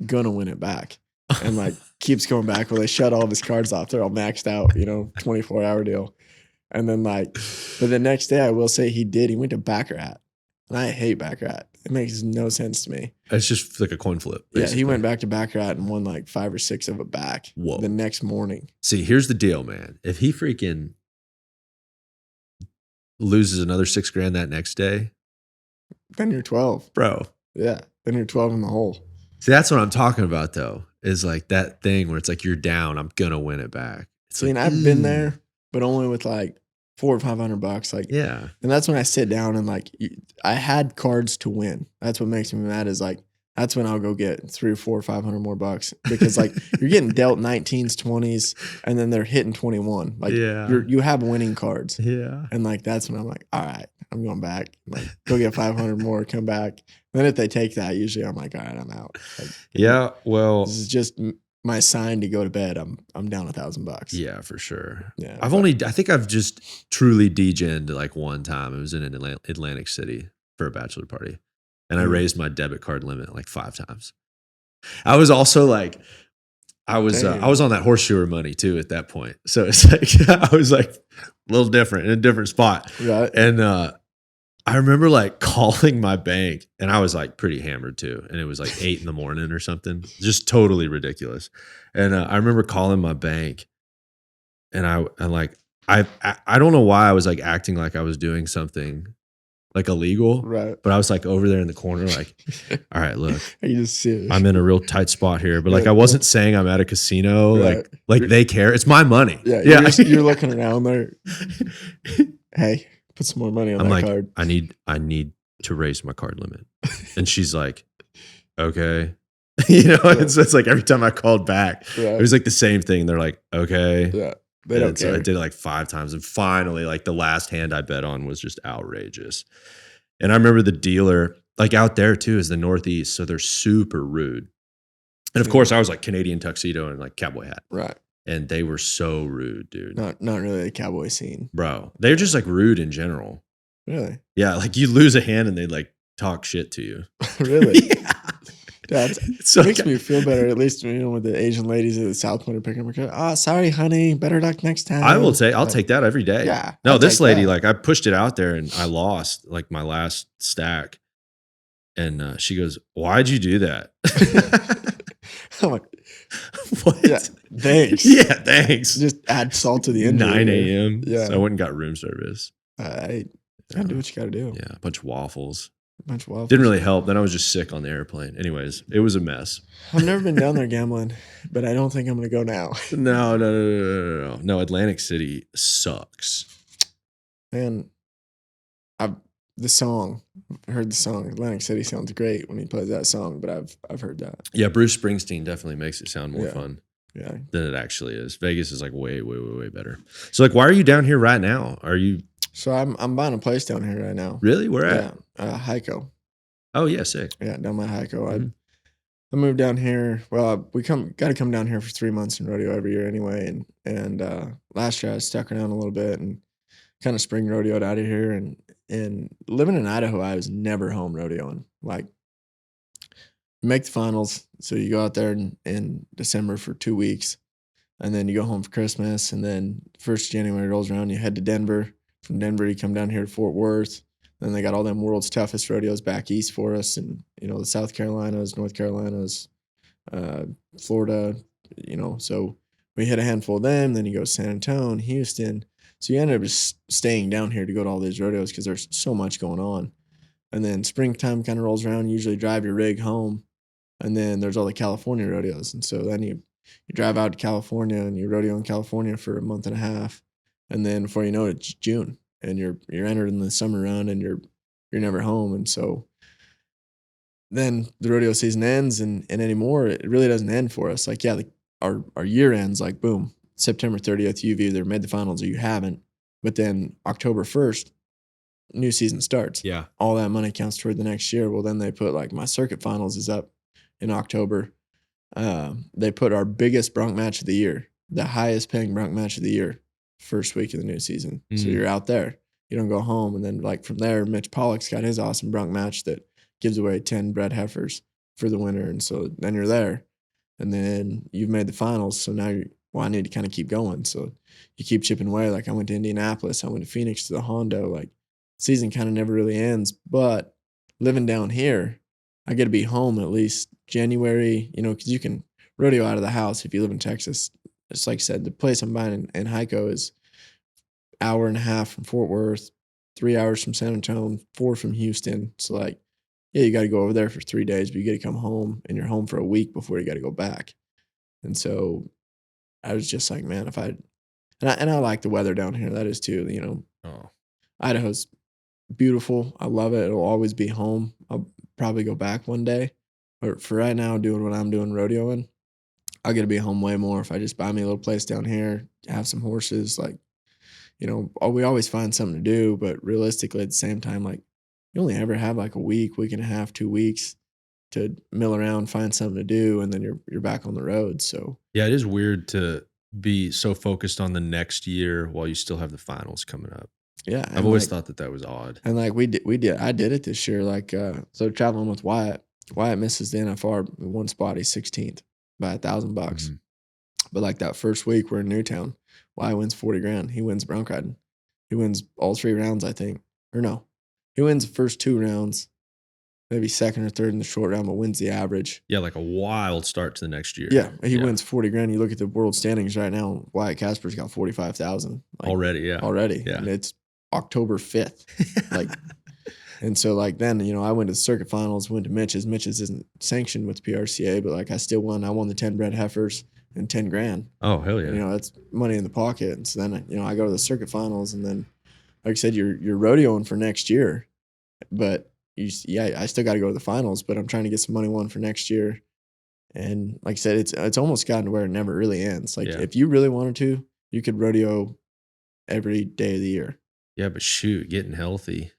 gonna win it back, and like keeps going back. Well, they shut all of his cards off. They're all maxed out, 24-hour deal. And then but the next day, I will say he did. He went to Baccarat, and I hate Baccarat. It makes no sense to me. It's just like a coin flip. Yeah, Basically. he went back to Baccarat and won like 5 or 6 of it back. Whoa. The next morning. See, here's the deal, man. If he freaking loses another $6,000 that next day, Then you're 12. bro. Yeah, then you're 12 in the hole. See, that's what I'm talking about, though. Is like that thing where it's like you're down, I'm gonna win it back. It's See, and like, I've been there, but only with like $400 or $500. Like, yeah, and that's when I sit down and like I had cards to win. That's what makes me mad. Is like that's when I'll go get $300, $400, $500 more bucks because like you're getting dealt 19s, 20s, and then they're hitting 21. Like you have winning cards. Yeah. And like that's when I'm like, all right, I'm going back. Like go get 500 more, come back. Then if they take that, usually I'm like, all right, I'm out. Like, Yeah. Well, this is just my sign to go to bed. I'm down $1,000. yeah, for sure. Yeah. I think I've just truly degened like one time. It was in Atlantic City for a bachelor party. And I raised my debit card limit like 5 times. I was also like, I was on that horseshoer money too at that point. So it's like, I was like a little different in a different spot. Right. And I remember like calling my bank, and I was like pretty hammered too. And it was like 8 a.m. or something, just totally ridiculous. And I remember calling my bank, and I don't know why I was like acting like I was doing something like illegal, Right. but I was like over there in the corner, like, all right, look, Are you just serious? I'm in a real tight spot here, but like Yeah. I wasn't saying I'm at a casino, Right. like they care. It's my money. Yeah. Yeah. You're looking around there. Hey, put some more money on I'm that like, card. I need to raise my card limit. And she's like, okay. It's like every time I called back, Right. it was like the same thing. They're like, okay. Yeah. They don't And so care. I did it like 5 times. And finally, like the last hand I bet on was just outrageous. And I remember the dealer, like out there too, is the Northeast. So they're super rude. And of course, I was like Canadian tuxedo and like cowboy hat. Right. And they were so rude, dude. Not really a cowboy scene. Bro, they're just like rude in general. Really? Yeah, like you lose a hand and they like talk shit to you. Really? Yeah. That So makes me feel better. At least with the Asian ladies at the South Point are picking up. Oh, sorry, honey. Better luck next time. I'll take that every day. Yeah. No, I'll this take lady, that. like I pushed it out there and I lost like my last stack. And she goes, "Why'd you do that?" I'm like, What? yeah, thanks. Yeah, thanks. Just add salt to the injury. 9 a.m. Yeah. So I went and got room service. I gotta do what you gotta do. Yeah, a bunch of waffles. A bunch of waffles. Didn't really help. Then I was just sick on the airplane. Anyways, it was a mess. I've never been down there gambling, but I don't think I'm gonna go now. No. Atlantic City sucks. Man, I've heard the song. Atlantic City sounds great when he plays that song, but I've heard that. Yeah, Bruce Springsteen definitely makes it sound more Yeah. fun Yeah. than it actually is. Vegas is like way, way, way, way better. So like, why are you down here right now? Are you So I'm buying a place down here right now. really? Where at? Yeah. Heiko. Oh yeah, sick. Yeah, down by Heiko. Mhm. I moved down here. Well, we got to come down here for 3 months in rodeo every year anyway. And last year I stuck around a little bit and kind of spring rodeoed out of here. And living in Idaho, I was never home rodeoing. Like, make the finals. So you go out there in December for 2 weeks, and then you go home for Christmas. And then 1st January rolls around, you head to Denver. From Denver, you come down here to Fort Worth. Then they got all them world's toughest rodeos back east for us, and the South Carolinas, North Carolinas, Florida. So we hit a handful of them. Then you go to San Antonio, Houston. So you end up just staying down here to go to all these rodeos because there's so much going on. And then springtime kind of rolls around. You usually drive your rig home, and then there's all the California rodeos. And so then you drive out to California and you rodeo in California for a month and a half, and then before you know it, it's June. And you're entered in the summer run, and you're never home. And so then the rodeo season ends, and anymore it really doesn't end for us. Like, yeah, our year ends like boom, September 30th. You've either made the finals or you haven't. But then October 1st, new season starts. Yeah. All that money counts toward the next year. Well, then they put like my circuit finals is up in October. They put our biggest bronc match of the year, the highest paying bronc match of the year, first week of the new season. So you're out there. You don't go home. And then like from there, Mitch Pollock's got his awesome bronc match that gives away 10 bred heifers for the winter. And so then you're there. And then you've made the finals. So now I need to kind of keep going. So you keep chipping away. Like I went to Indianapolis. I went to Phoenix to the Hondo. Like season kind of never really ends. But living down here, I get to be home at least January, because you can rodeo out of the house if you live in Texas. It's like I said, the place I'm buying in Hico is hour and a half from Fort Worth, 3 hours from San Antonio, 4 from Houston. So like, yeah, you got to go over there for 3 days, but you get to come home and you're home for a week before you got to go back. And so I was just like, man, and I like the weather down here. That is too, Idaho's beautiful. I love it. It'll always be home. I'll probably go back one day. But for right now, doing what I'm doing, rodeoing, I'll get to be home way more if I just buy me a little place down here, have some horses. Like, we always find something to do, but realistically at the same time, like you only ever have like a week and a half, 2 weeks to mill around, find something to do, and then you're back on the road. So yeah, it is weird to be so focused on the next year while you still have the finals coming up. Yeah, I've always thought that was odd. And like I did it this year. Like so traveling with Wyatt misses the NFR one spot. He's 16th by $1,000. Mm-hmm. But like that first week we're in Newtown, Wyatt wins 40 grand. He wins bronc riding. He wins all 3 rounds, I think. Or no, he wins the first 2 rounds, maybe second or third in the short round, but wins the average. Yeah, like a wild start to the next year. Yeah, he wins 40 grand. You look at the world standings right now, Wyatt Casper's got 45,000. Like, already. Yeah. And it's October 5th. Like, and so like then, I went to the circuit finals, went to Mitch's. Mitch's isn't sanctioned with PRCA, but like I still won. I won the 10 bred heifers and 10 grand. Oh, hell yeah. That's money in the pocket. And so then, I go to the circuit finals, and then, like I said, you're rodeoing for next year, but I still got to go to the finals, but I'm trying to get some money won for next year. And like I said, it's almost gotten to where it never really ends. Like if you really wanted to, you could rodeo every day of the year. Yeah, but shoot, getting healthy.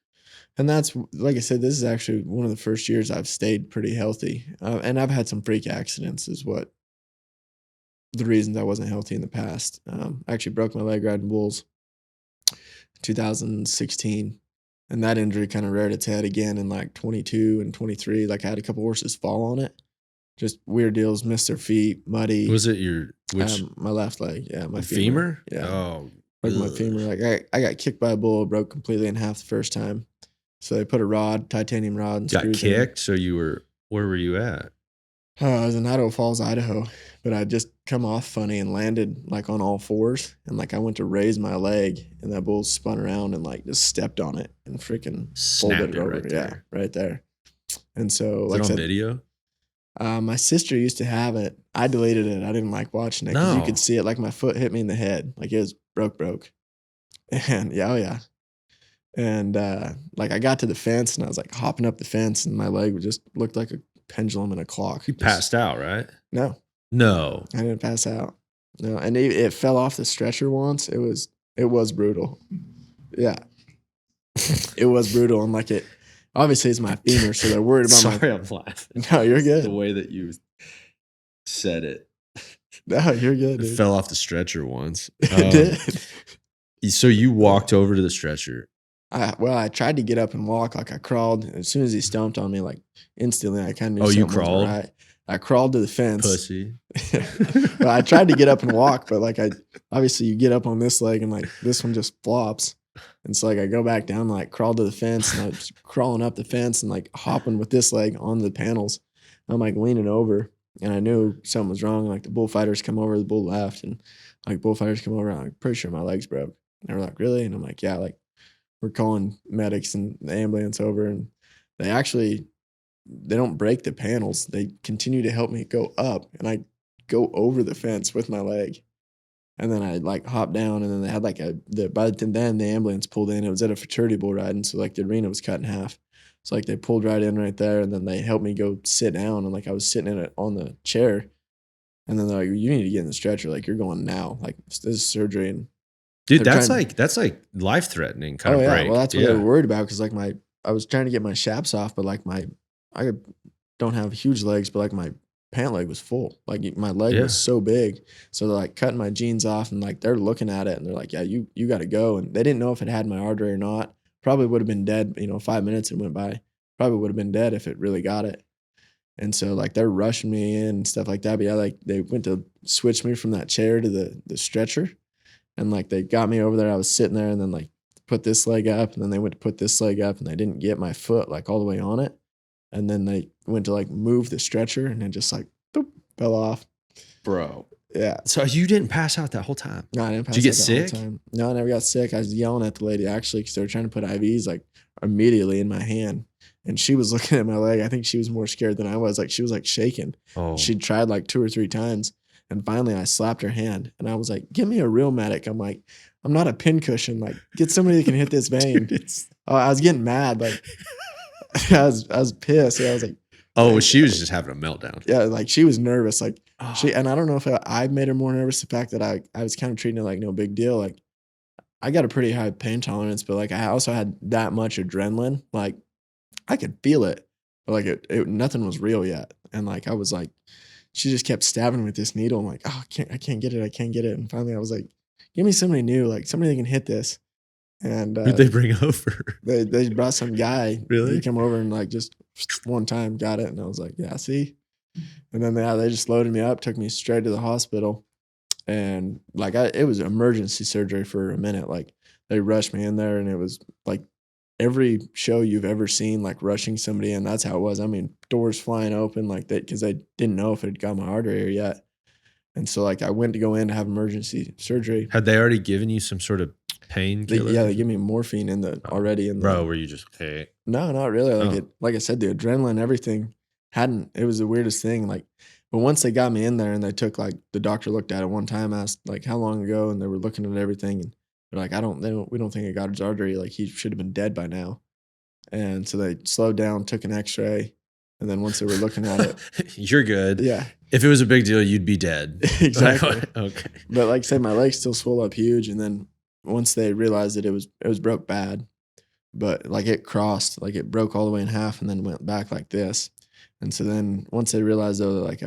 And that's, like I said, this is actually one of the first years I've stayed pretty healthy. And I've had some freak accidents is what the reasons I wasn't healthy in the past. I actually broke my leg riding bulls 2016. And that injury kind of reared its head again in like 22 and 23. Like I had a couple horses fall on it. Just weird deals, missed their feet, muddy. Was it my left leg? Yeah, my femur? Yeah. Oh, broke my femur. Like I got kicked by a bull, broke completely in half the first time. So they put a titanium rod, and got kicked. So where were you at? I was in Idaho Falls, Idaho, but I just come off funny and landed like on all fours, and like I went to raise my leg, and that bull spun around and like just stepped on it and freaking folded it over. Right there. Yeah, right there. And so, like, on video. My sister used to have it. I deleted it. I didn't like watching it because you could see it. Like my foot hit me in the head. Like it was broke. And yeah. And like I got to the fence and I was like hopping up the fence and my leg just looked like a pendulum and a clock. You passed out, right? No, I didn't pass out. No, and it fell off the stretcher once. It was brutal. Yeah, it was brutal. And like obviously it's my femur, so they're worried about Sorry, I'm laughing. No, you're good. The way that you said it. No, you're good. It dude. fell off the stretcher once. It did. So you walked over to the stretcher. I tried to get up and walk. Like I crawled. As soon as he stomped on me, like instantly, I kind of knew you something wasn't crawled? right. I crawled to the fence. Pussy. Well, I tried to get up and walk, but like obviously you get up on this leg and like this one just flops. And so like I go back down, like crawl to the fence, and I was crawling up the fence and like hopping with this leg on the panels. I'm like leaning over, and I knew something was wrong. Like the bullfighters come over, the bull left, and like bullfighters come over. I'm like, pretty sure my leg's broke. And they were like, really? And I'm like, yeah. Like we're calling medics and the ambulance over, and they don't break the panels. They continue to help me go up, and I go over the fence with my leg. And then I like hopped down, and then they had like by then the ambulance pulled in. It was at a fraternity bull riding, so like the arena was cut in half. So like they pulled right in right there, and then they helped me go sit down, and like I was sitting in it on the chair, and then they're like, "You need to get in the stretcher. Like you're going now. Like this is surgery." And dude, that's like life threatening kind of break. Well, that's what they were worried about because like I was trying to get my shaps off, but like I don't have huge legs, but like my pant leg was full. Like my leg Yeah. was so big. So they're like cutting my jeans off and like they're looking at it and they're like, yeah, you got to go. And they didn't know if it had my artery or not. Probably would have been dead, 5 minutes and went by. Probably would have been dead if it really got it. And so like they're rushing me in and stuff like that. But yeah, like they went to switch me from that chair to the stretcher. And like they got me over there. I was sitting there and then like put this leg up and then they went to put this leg up and they didn't get my foot like all the way on it. And then they went to like move the stretcher and it just like boop, fell off. Bro. Yeah. So you didn't pass out that whole time? No, I didn't pass Did you out get the whole sick? time. No, I never got sick. I was yelling at the lady actually because they were trying to put IVs like immediately in my hand. And she was looking at my leg. I think she was more scared than I was. Like she was like shaking. Oh. She tried like 2 or 3 times. And finally I slapped her hand and I was like, give me a real medic. I'm like, I'm not a pincushion. Like get somebody that can hit this vein. Dude, I was getting mad. Like I was pissed. Yeah, I was like, oh, she was just having a meltdown. yeah, like she was nervous. Like Oh. and I don't know if I made her more nervous. The fact that I was kind of treating it like no big deal. Like I got a pretty high pain tolerance, but like I also had that much adrenaline. Like I could feel it, but like it nothing was real yet. And like I was like, she just kept stabbing me with this needle. I'm like, oh, I can't get it. I can't get it. And finally I was like, give me somebody new, like somebody that can hit this. And Who'd they bring over? they brought some guy. Really? He come over and like just one time got it. And I was like, yeah, see? And then they just loaded me up, took me straight to the hospital. And like it was emergency surgery for a minute. Like they rushed me in there and it was like every show you've ever seen, like rushing somebody in. That's how it was. I mean, doors flying open like that because they didn't know if it had got my artery or yet. And so like I went to go in to have emergency surgery. Had they already given you some sort of painkiller? Yeah, they give me morphine in the already in the Bro, were you just hey? No, not really. Like Oh. like I said, the adrenaline, everything it was the weirdest thing. Like, but once they got me in there and they took like the doctor looked at it one time, asked like how long ago, and they were looking at everything and they're like, we don't think it got his artery. Like he should have been dead by now. And so they slowed down, took an X-ray, and then once they were looking at it, You're good. yeah, If it was a big deal, you'd be dead. exactly. Okay. But like I said, my leg still swelled up huge, and then once they realized that it was broke bad, but like it crossed, like it broke all the way in half and then went back like this. And so then once they realized though, that like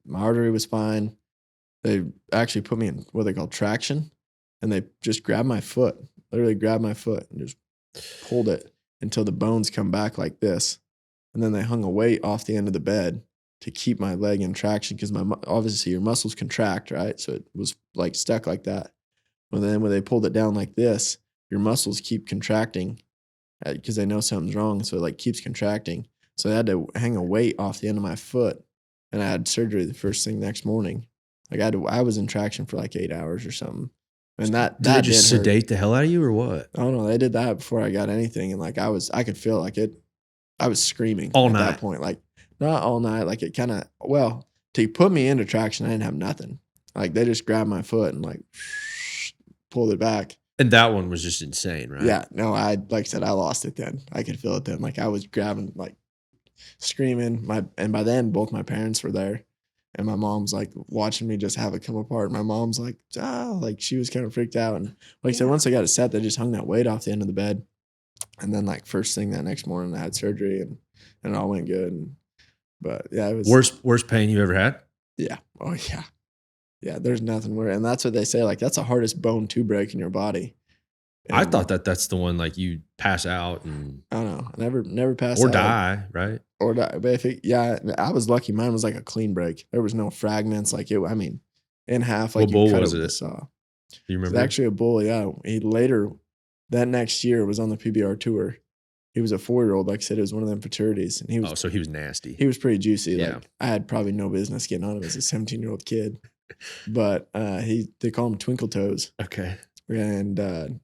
my artery was fine, they actually put me in what they call traction, and they just grabbed my foot, literally grabbed my foot and just pulled it until the bones come back like this. And then they hung a weight off the end of the bed to keep my leg in traction because obviously your muscles contract, right? So it was like stuck like that. But then when they pulled it down like this, your muscles keep contracting because they know something's wrong. So it like keeps contracting. So they had to hang a weight off the end of my foot, and I had surgery the first thing next morning. Like I was in traction for like 8 hours or something. And that Did they just did hurt. sedate the hell out of you or what? Oh no, they did that before I got anything. And like I could feel like it. I was screaming All at night. that point. Like not all night. Like it kind of, to put me into traction, I didn't have nothing. Like they just grabbed my foot and like pulled it back. And that one was just insane, right? Yeah. No, like I said, I lost it then. I could feel it then. Like I was grabbing, like screaming. And by then both my parents were there. And my mom's like watching me just have it come apart. My mom's like, like she was kind of freaked out. And like I said, once I got it set, they just hung that weight off the end of the bed. And then like first thing that next morning, I had surgery and it all went good. But yeah, it was Worst pain you ever had? Yeah. Oh yeah. Yeah. There's nothing worse. And that's what they say. Like that's the hardest bone to break in your body. I And thought that's the one like you pass out and I don't know. I never passed or out. die, right? Or die. But I was lucky. Mine was like a clean break. There was no fragments. Like in half. Like What bull you cut was it with it? a saw. Do you It's remember? actually a bull. Yeah. He later that next year was on the PBR tour. He was a 4-year-old. Like I said, it was one of them fraternities, and he was Oh, so he was nasty. he was pretty juicy. Yeah. Like I had probably no business getting on him as a 17-year-old kid. But they call him Twinkle Toes. Okay. And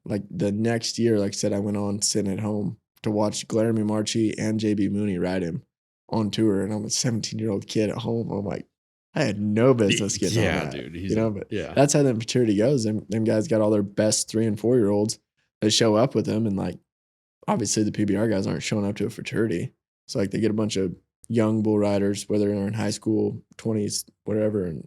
like the next year, like I said, I went on sitting at home to watch Laramie Marchi and JB Mooney ride him on tour. And I'm a 17-year-old kid at home. I'm like, I had no business getting on that. dude. But yeah. that's how the maturity goes. Them guys got all their best 3 and 4-year-olds. They show up with them, and like obviously the PBR guys aren't showing up to a fraternity. So like they get a bunch of young bull riders, whether they're in high school, 20s, whatever, and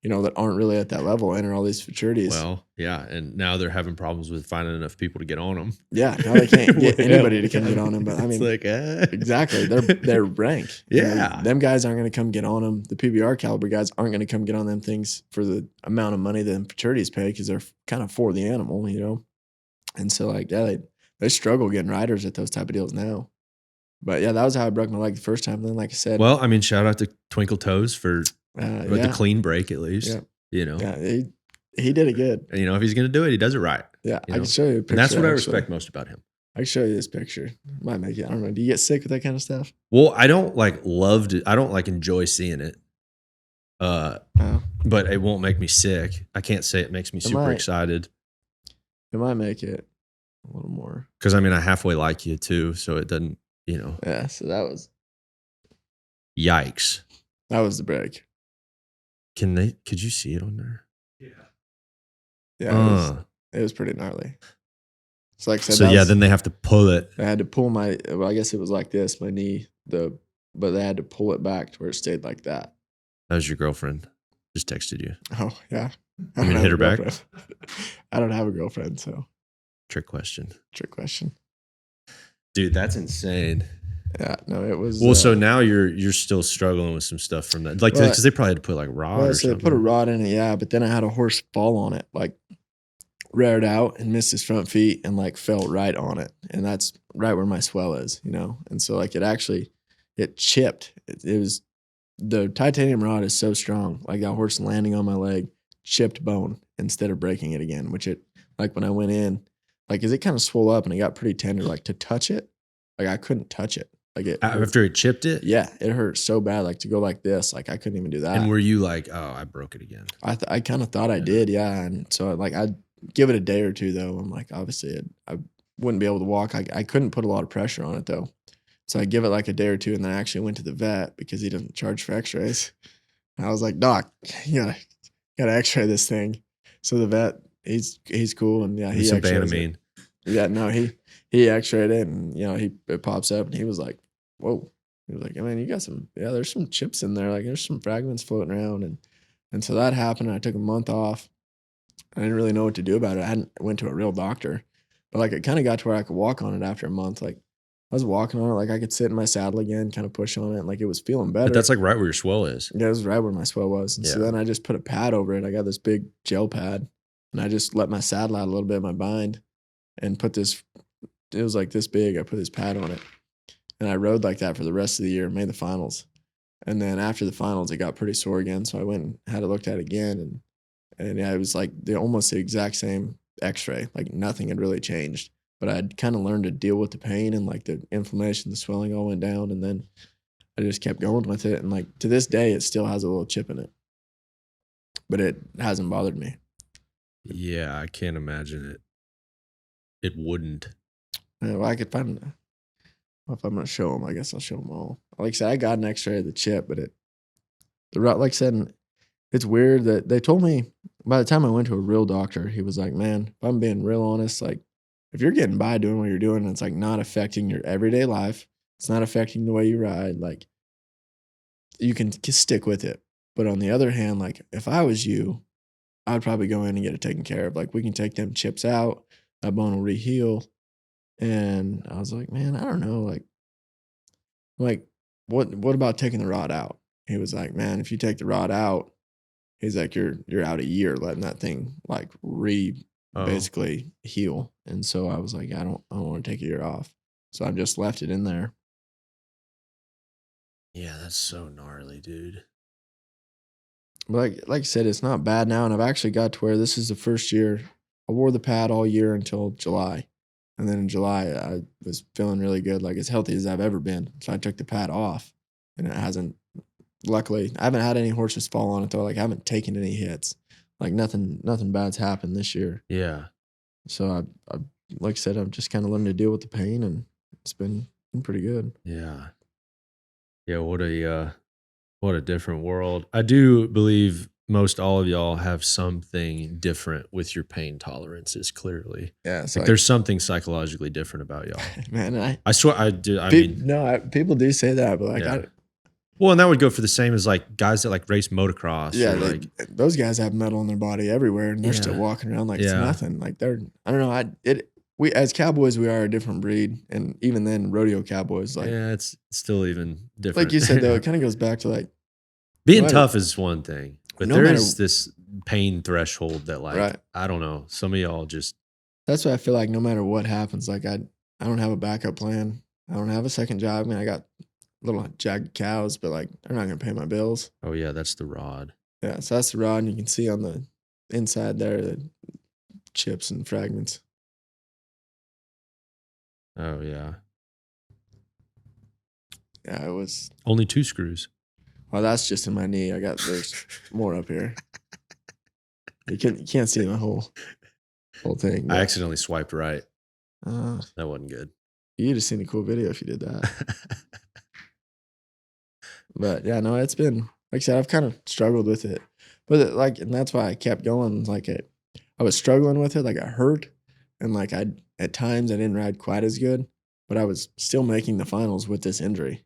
that aren't really at that level enter all these futurities. Well, yeah, and now they're having problems with finding enough people to get on them. Yeah, now they can't get anybody to come get on them. But I mean, it's like, exactly, they're rank. Yeah. Them guys aren't going to come get on them. The PBR caliber guys aren't going to come get on them things for the amount of money that futurities pay because they're kind of for the animal, And so like they struggle getting riders at those type of deals now. But yeah, that was how I broke my leg the first time. Then, like I said, well, I mean, shout out to Twinkle Toes for yeah. the clean break at least. Yeah. Yeah, he did it good. And, if he's going to do it, he does it right. Yeah, I can show you a picture. And that's what I respect most about him. I can show you this picture. Might make it. I don't know. Do you get sick with that kind of stuff? Well, I don't I don't enjoy seeing it. But it won't make me sick. I can't say it makes me super excited. It might make it a little more. Because I mean, I halfway like you too, so it doesn't, Yeah, so that was. Yikes. That was the break. Could you see it on there? Yeah, it was pretty gnarly. So like I said, so then they have to pull it. I had to pull I guess it was like this, my knee, but they had to pull it back to where it stayed like that. That was your girlfriend. Just texted you. Oh, yeah. I mean, hit her back? I don't have a girlfriend, so. Trick question. Dude, that's insane. Yeah, no, it was. Well, so now you're still struggling with some stuff from that, like because they probably had to put like rod. Or so something. They put a rod in it, yeah. But then I had a horse fall on it, like reared out and missed his front feet and like fell right on it, and that's right where my swell is, And so like it chipped. It was the titanium rod is so strong, like that horse landing on my leg chipped bone instead of breaking it again. Which it like when I went in, like as it kind of swole up and it got pretty tender, like to touch it, like I couldn't touch it. Like it after it chipped it? Yeah, it hurt so bad. Like to go like this, like I couldn't even do that. And were you like, oh, I broke it again? I kind of thought I did, yeah. And so like I'd give it a day or two though. I'm like, obviously I wouldn't be able to walk. I couldn't put a lot of pressure on it though. So I give it like a day or two, and then I actually went to the vet because he doesn't charge for X-rays. And I was like, Doc, you gotta X-ray this thing. So the vet, he's cool, and yeah, he some X-rays Banamine. it. Yeah, no, he X-rayed it, and it pops up, and he was like, whoa. He was like, I mean, you got there's some chips in there. Like there's some fragments floating around. And so that happened. And I took a month off. I didn't really know what to do about it. I went to a real doctor, but like it kind of got to where I could walk on it after a month. Like I was walking on it. Like I could sit in my saddle again, kind of push on it. And like it was feeling better. But that's like right where your swell is. Yeah, it was right where my swell was. And so then I just put a pad over it. I got this big gel pad, and I just let my saddle out a little bit of my bind and put this, it was like this big. I put this pad on it. And I rode like that for the rest of the year, made the finals. And then after the finals, it got pretty sore again. So I went and had it looked at again. And yeah, it was like almost the exact same x-ray. Like nothing had really changed. But I'd kind of learned to deal with the pain and like the inflammation, the swelling all went down. And then I just kept going with it. And like to this day, it still has a little chip in it. But it hasn't bothered me. Yeah, I can't imagine it. It wouldn't. Yeah, well, I could find if I'm going to show them, I guess I'll show them all. Like I said, I got an x-ray of the chip, but like I said, it's weird that they told me by the time I went to a real doctor, he was like, man, if I'm being real honest, like if you're getting by doing what you're doing, and it's like not affecting your everyday life, it's not affecting the way you ride, like you can stick with it. But on the other hand, like if I was you, I'd probably go in and get it taken care of. Like we can take them chips out, that bone will reheal. And I was like, man, I don't know. Like what about taking the rod out? He was like, man, if you take the rod out, he's like, you're out a year letting that thing like basically heal. And so I was like, I don't want to take a year off. So I've just left it in there. Yeah, that's so gnarly, dude. But like I said, it's not bad now. And I've actually got to where this is the first year. I wore the pad all year until July. And then in July, I was feeling really good, like as healthy as I've ever been. So I took the pad off, and it hasn't, luckily, I haven't had any horses fall on it though. Like I haven't taken any hits. Like nothing bad's happened this year. Yeah. So I like I said, I've just kind of learned to deal with the pain, and it's been pretty good. Yeah. Yeah. What a different world. I do believe most all of y'all have something different with your pain tolerances, clearly. Yeah. Like there's something psychologically different about y'all. Man, I swear I do. I mean, no, people do say that, but like, yeah. Well, and that would go for the same as like guys that like race motocross. Yeah, or like those guys have metal in their body everywhere, and they're still walking around like it's nothing. Like I don't know. We as cowboys, we are a different breed, and even then, rodeo cowboys, like it's still even different. like you said though, it kind of goes back to like being tough is one thing, but no there matter- is this pain threshold that like I don't know. Some of y'all just that's why I feel like no matter what happens, like I don't have a backup plan. I don't have a second job. I mean, I got little jagged cows, but like they're not gonna pay my bills. oh yeah, that's the rod. Yeah, so that's the rod, and you can see on the inside there the chips and fragments. Oh yeah, Yeah, it was. only 2 screws. Well, that's just in my knee. There's more up here. You can't see my whole thing. I accidentally swiped right. But, That wasn't good. you'd have seen a cool video if you did that. But yeah, no, it's been like I said, I've kind of struggled with it, but and that's why I kept going. Like I was struggling with it. Like I hurt, and like at times I didn't ride quite as good, but I was still making the finals with this injury,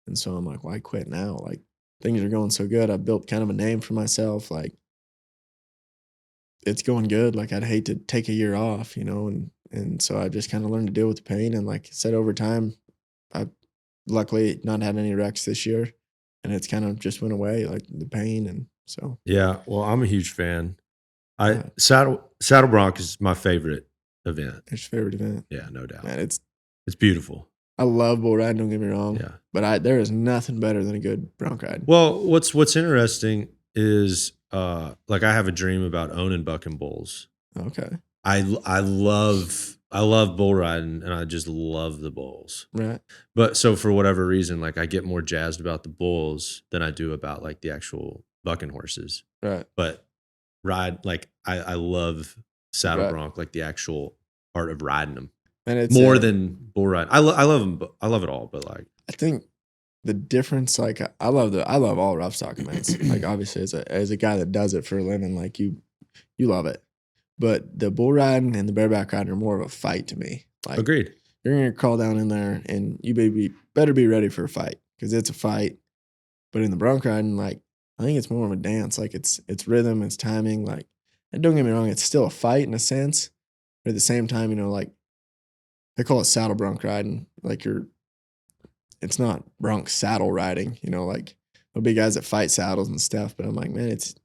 and so I'm like, why quit now? Like things are going so good. I built kind of a name for myself. Like it's going good. Like I'd hate to take a year off, and so I just kind of learned to deal with the pain. And like I said, over time, I luckily not had any wrecks this year. And it's kind of just went away, like the pain, and so. Yeah, well, I'm a huge fan. Yeah. Saddle Bronc is my favorite event. It's your favorite event. Yeah, no doubt. Man, It's beautiful. I love bull riding. Don't get me wrong. Yeah, but there is nothing better than a good bronc ride. well, what's interesting is like I have a dream about owning bucking bulls. Okay. I love bull riding, and I just love the bulls. Right. But so for whatever reason, like I get more jazzed about the bulls than I do about like the actual bucking horses. Right. But I love saddle bronc, like the actual part of riding them And it's more than bull riding. I love them, but I love it all. But like I think the difference, like I love all rough stock events. Like obviously as a guy that does it for a living, like you love it. But the bull riding and the bareback riding are more of a fight to me. Like agreed. you're gonna crawl down in there, and you better be ready for a fight because it's a fight. But in the bronc riding, like I think it's more of a dance. Like it's rhythm, it's timing. Like, and don't get me wrong, it's still a fight in a sense. But at the same time, like they call it saddle bronc riding. Like it's not bronc saddle riding. Like there'll be guys that fight saddles and stuff. But I'm like, man, it's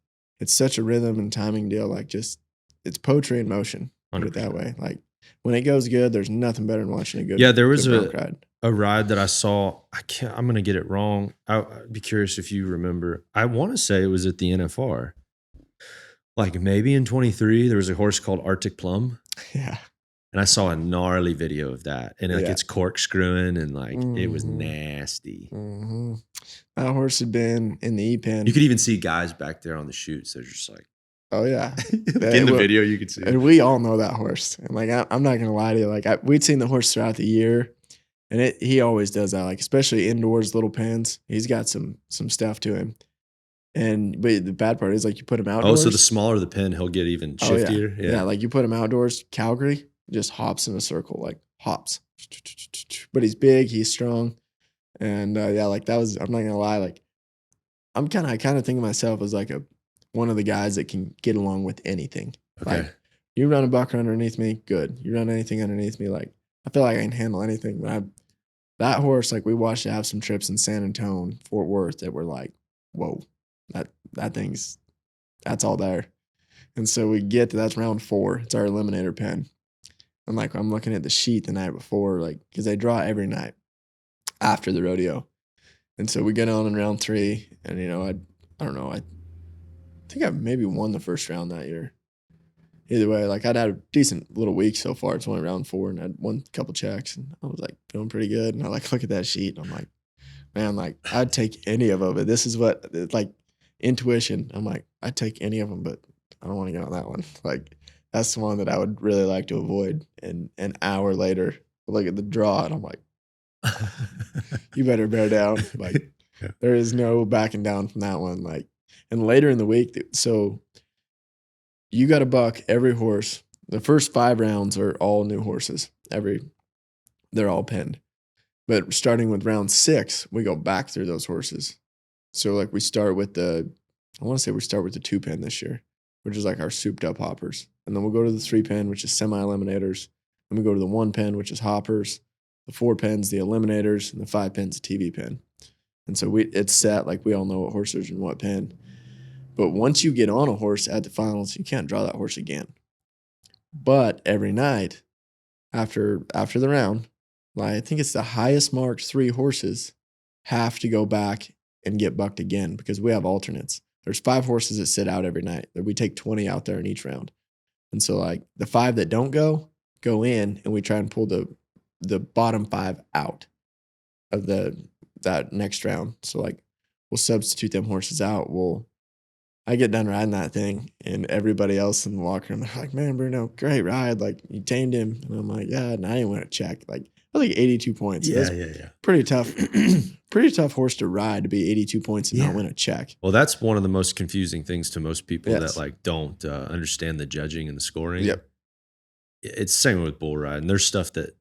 such a rhythm and timing deal. Like just it's poetry in motion. Put it that way. Like when it goes good, there's nothing better than watching a good. Yeah, there was bronc ride. a ride that I saw. I'm gonna get it wrong. I'd be curious if you remember. I want to say it was at the NFR. Like maybe in 23, there was a horse called Arctic Plum. Yeah. And I saw a gnarly video of that, and like it's corkscrewing, and like it was nasty. Mm-hmm. That horse had been in the E-pen. You could even see guys back there on the chutes. They're just like, oh yeah, in the video you could see. And we all know that horse. And like I'm not gonna lie to you, like we'd seen the horse throughout the year, and he always does that. Like especially indoors, little pens. He's got some stuff to him. But the bad part is like you put him outdoors. Oh, so the smaller the pen, he'll get even shiftier. Yeah, like you put him outdoors, Calgary just hops in a circle, like hops. But he's big, he's strong, and like that was. I'm not gonna lie, like I kind of think of myself as like one of the guys that can get along with anything. Okay. Like you run a bucker underneath me, good. You run anything underneath me, like I feel like I can handle anything. But that horse, like we watched it have some trips in San Antonio, Fort Worth that were like, whoa, that thing's that's all there. And so we get to that's round 4. It's our eliminator pen. And like I'm looking at the sheet the night before, like because they draw every night after the rodeo. And so we get on in round 3, and I don't know, I think I maybe won the first round that year. Either way, like I'd had a decent little week so far. It's only round 4, and I'd won a couple checks, and I was like feeling pretty good. And I like look at that sheet, and I'm like, man, like I'd take any of them. But this is what like intuition. I'm like, I'd take any of them, but I don't want to get on that one. Like that's the one that I would really like to avoid. And an hour later, I look at the draw, and I'm like, you better bear down. Like there is no backing down from that one. Like, and later in the week, so you got to buck every horse. The first 5 rounds are all new horses. They're all penned. But starting with round 6, we go back through those horses. So like we start with I want to say we start with the 2-pin this year, which is like our souped up hoppers. And then we'll go to the 3-pin, which is semi-eliminators. Then we go to the 1-pin, which is hoppers, the 4-pins, the eliminators, and the 5-pins, the TV pin. And so it's set, like we all know what horse is in what pin. But once you get on a horse at the finals, you can't draw that horse again. But every night after the round, like I think it's the highest marked 3 horses have to go back and get bucked again because we have alternates. There's 5 horses that sit out every night. We take 20 out there in each round. And so like the 5 that don't go in, and we try and pull the bottom 5 out of that next round. So like we'll substitute them horses out. I get done riding that thing, and everybody else in the locker room, they're like, man, Bruno, great ride. Like, you tamed him. And I'm like, yeah, and I didn't want to check. Like, I was like 82 points. Yeah. Pretty tough horse to ride to be 82 points and not win a check. Well, that's one of the most confusing things to most people Yes. that like don't understand the judging and the scoring. Yep. It's the same with bull riding. There's stuff that,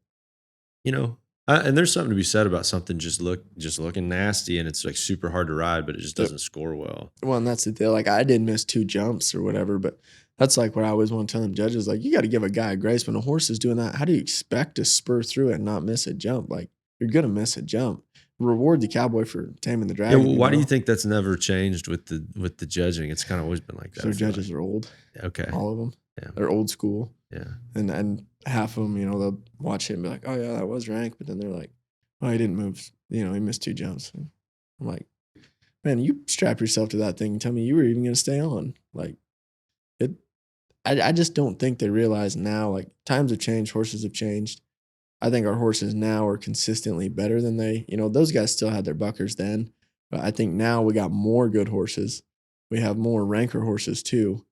and there's something to be said about something just looking nasty and it's like super hard to ride, but it just doesn't score well. Well, and that's the deal. Like, I did miss 2 jumps or whatever, but that's like what I always want to tell them judges. Like, you got to give a guy a grace when a horse is doing that. How do you expect to spur through it and not miss a jump? Like, you're going to miss a jump. Reward the cowboy for taming the dragon. Yeah, well, why do you think that's never changed with the judging? It's kind of always been like that. Their judges are old. Okay. All of them. Yeah. They're old school. Yeah. And half of them, they'll watch it and be like, oh, yeah, that was ranked. But then they're like, oh, he didn't move. He missed 2 jumps. And I'm like, man, you strap yourself to that thing and tell me you were even going to stay on. Like, I just don't think they realize now, like, times have changed, horses have changed. I think our horses now are consistently better than those guys still had their buckers then. But I think now we got more good horses. We have more ranker horses too.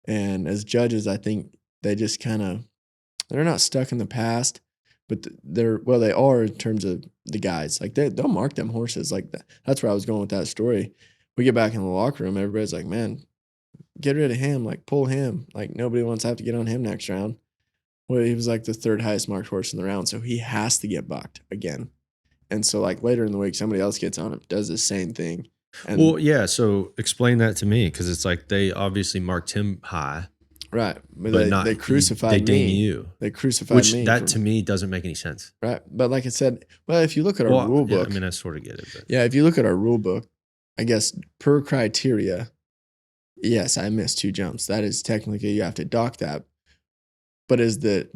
And as judges, I think they just they're not stuck in the past, but they are in terms of the guys. Like they'll mark them horses. Like that's where I was going with that story. We get back in the locker room, everybody's like, man, get rid of him, like pull him. Like nobody wants to have to get on him next round. Well, he was like the 3rd highest marked horse in the round, so he has to get bucked again. And so like later in the week, somebody else gets on him, does the same thing. And well, yeah. So explain that to me, because it's like they obviously marked him high, right? But they crucified they me. ding you. They crucified Which me. to me doesn't make any sense. Right. But like I said, well, if you look at our rule book. Yeah, I mean, I sort of get it. But. Yeah, if you look at our rule book, I guess per criteria, yes, I missed 2 jumps. That is technically, you have to dock that. But as the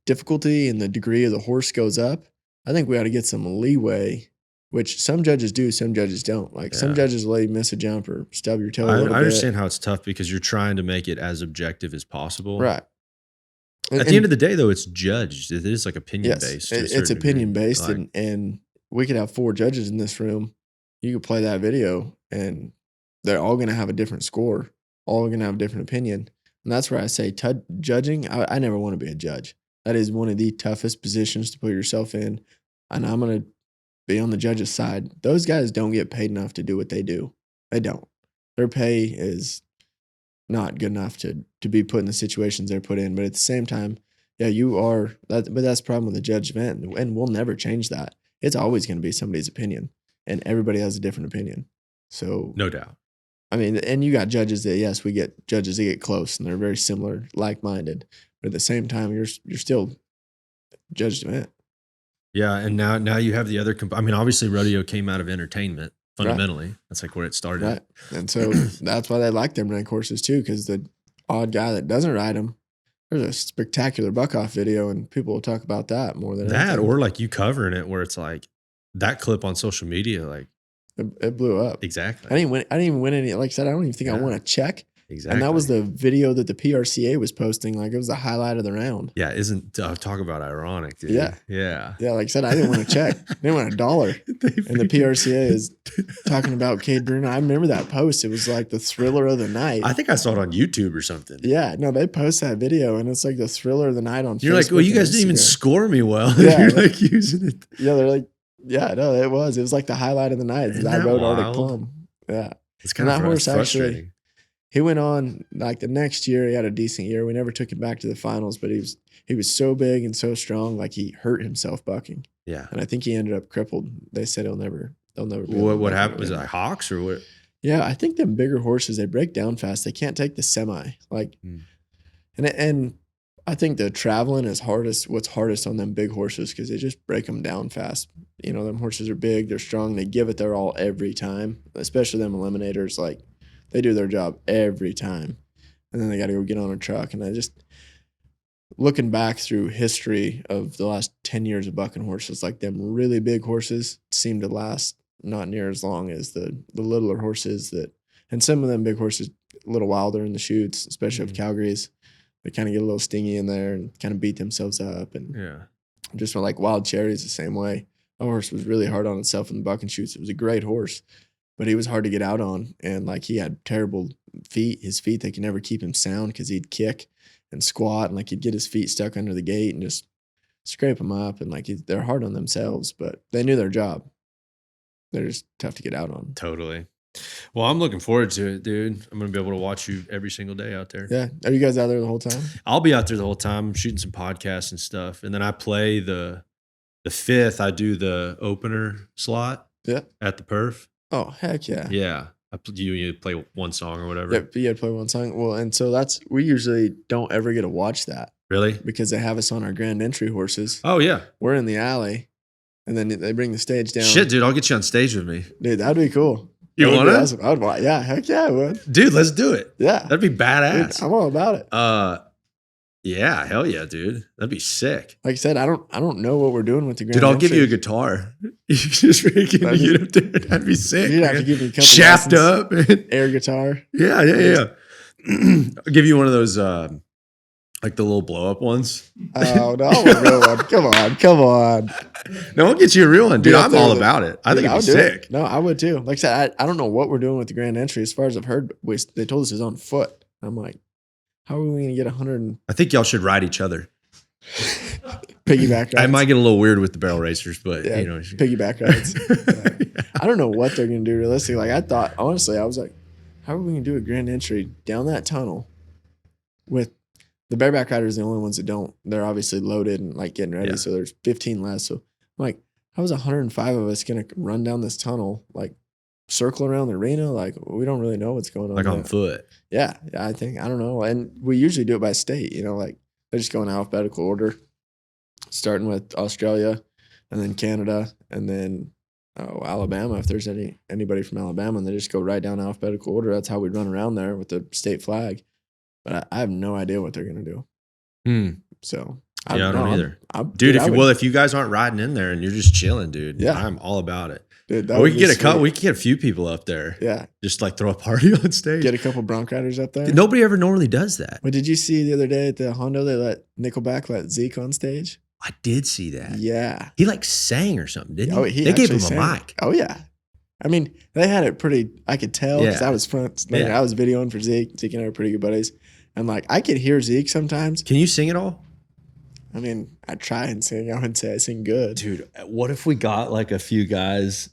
difficulty and the degree of the horse goes up, I think we ought to get some leeway, which some judges do, some judges don't. Like some judges will let you miss a jump or stub your toe a little bit. I understand how it's tough because you're trying to make it as objective as possible. Right. At the end of the day, though, it's judged. It is like opinion based. It's opinion based, and we could have 4 judges in this room. You could play that video, and they're all going to have a different score, all going to have a different opinion. And that's where I say judging, I never want to be a judge. That is one of the toughest positions to put yourself in. And I'm going to be on the judge's side. Those guys don't get paid enough to do what they do. They don't. Their pay is not good enough to be put in the situations they're put in. But at the same time, yeah, you are. But that's the problem with the judgment. And we'll never change that. It's always going to be somebody's opinion. And everybody has a different opinion. So no doubt. I mean, and you got judges that, yes, we get judges that get close and they're very similar, like-minded. But at the same time, you're still judged event. Yeah, and now you have the other. I mean, obviously, rodeo came out of entertainment fundamentally. Right. That's like where it started. Right, and so that's why they like them rank horses too, because the odd guy that doesn't ride them, there's a spectacular buck-off video, and people will talk about that more than that, anything. or like you covering it, where it's like that clip on social media, like it blew up. Exactly. I didn't even win any. Like I said, I don't even think I won a check. Exactly. And that was the video that the PRCA was posting. Like it was the highlight of the round. Yeah, talk about ironic, dude. Yeah. Yeah. Yeah, like I said, I didn't win a check. I didn't win $1. And the PRCA is talking about Kade Bruno. I remember that post. It was like the thriller of the night. I think I saw it on YouTube or something. Yeah, no, they post that video and it's like the thriller of the night on You're Facebook. like, well, you guys didn't even score me well. Yeah, You're like using it. Yeah, they're like, yeah, no, it was. It was like the highlight of the night. Isn't I that rode wild? Arctic Plum. Yeah. It's kind of that horse frustrating. Actually, he went on like the next year. He had a decent year. We never took him back to the finals, but he was so big and so strong, like he hurt himself bucking. Yeah. And I think he ended up crippled. They said he'll never They'll never be able to What buck happened? Was it again. like hawks or what? Yeah, I think them bigger horses, they break down fast. They can't take the semi. Like, and I think the traveling is what's hardest on them big horses because they just break them down fast. You know, them horses are big, they're strong, they give it their all every time, especially them eliminators. Like, they do their job every time. And then they got to go get on a truck. And I just, looking back through history of the last 10 years of bucking horses, like them really big horses seem to last not near as long as the littler horses and some of them big horses a little wilder in the chutes, especially of Calgary's. They kind of get a little stingy in there and kind of beat themselves up. And just like Wild Cherry's the same way. That horse was really hard on itself in the bucking chutes. It was a great horse, but he was hard to get out on. And like he had terrible feet. His feet, they could never keep him sound because he'd kick and squat and like he'd get his feet stuck under the gate and just scrape them up. And like they're hard on themselves, but they knew their job. They're just tough to get out on. Totally. Well, I'm looking forward to it, dude. I'm going to be able to watch you every single day out there. Yeah. Are you guys out there the whole time? I'll be out there the whole time shooting some podcasts and stuff. And then I play the 5th. I do the opener slot at the perf. Oh, heck yeah. Yeah. You play one song or whatever. Yep. You had to play one song. Well, and so we usually don't ever get to watch that. Really? Because they have us on our grand entry horses. Oh, yeah. We're in the alley. And then they bring the stage down. Shit, dude. I'll get you on stage with me. Dude, that'd be cool. You want it? Awesome. I would want. Yeah, heck yeah, I would. Dude, let's do it. Yeah, that'd be badass. Dude, I'm all about it. Yeah, hell yeah, dude. That'd be sick. Like I said, I don't know what we're doing with the grand. Dude, I'll entry. give you a guitar. You just freaking get up there. That'd be sick. You'd have to give me a couple shaft lessons. up, air guitar. Yeah. I'll give you one of those, like the little blow up ones. Oh no, a real one. Come on. No, I'll get you a real one, dude. I'm all about it. I think it'd be sick. No, I would too. Like I said, I don't know what we're doing with the grand entry. As far as I've heard, they told us it's on foot. I'm like, how are we going to get 100? I think y'all should ride each other. Piggyback rides. I might get a little weird with the barrel racers, but yeah, you know, piggyback rides. I don't know what they're going to do realistically. Like I thought, honestly, I was like, how are we going to do a grand entry down that tunnel with the bareback riders? The only ones that don't. They're obviously loaded and like getting ready. Yeah. So there's 15 less. So I'm like, how is 105 of us going to run down this tunnel, like circle around the arena? Like we don't really know what's going on. Like on foot. Yeah, I don't know. And we usually do it by state. You know, like they're just going alphabetical order, starting with Australia, and then Canada, and then Alabama. If there's anybody from Alabama, and they just go right down alphabetical order. That's how we run around there with the state flag. But I have no idea what they're gonna do. So I don't either. Dude, if you guys aren't riding in there and you're just chilling, dude, I'm all about it. Dude, we can get a few people up there. Yeah. Just like throw a party on stage. Get a couple Bronc riders up there. Dude, nobody ever normally does that. But did you see the other day at the Hondo, they let Nickelback let Zeke on stage? I did see that. Yeah. He like sang or something, didn't he? Oh, they gave him a mic. Oh, yeah. I mean, they had it pretty, I could tell because I was front. Like, I was videoing for Zeke. Zeke and I were pretty good buddies. And like, I could hear Zeke sometimes. Can you sing at all? I mean, I try and sing. I wouldn't say I sing good. Dude, what if we got like a few guys?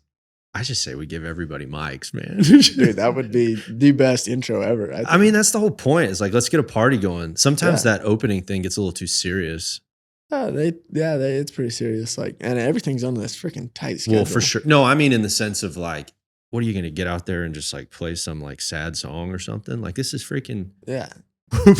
I just say we give everybody mics, man. Dude, that would be the best intro ever. I mean, that's the whole point. It's like, let's get a party going. Sometimes that opening thing gets a little too serious. It's pretty serious. Like, and everything's on this freaking tight schedule. Well, for sure. No, I mean, in the sense of like, what are you going to get out there and just like play some like sad song or something? Like, this is freaking. Yeah. We're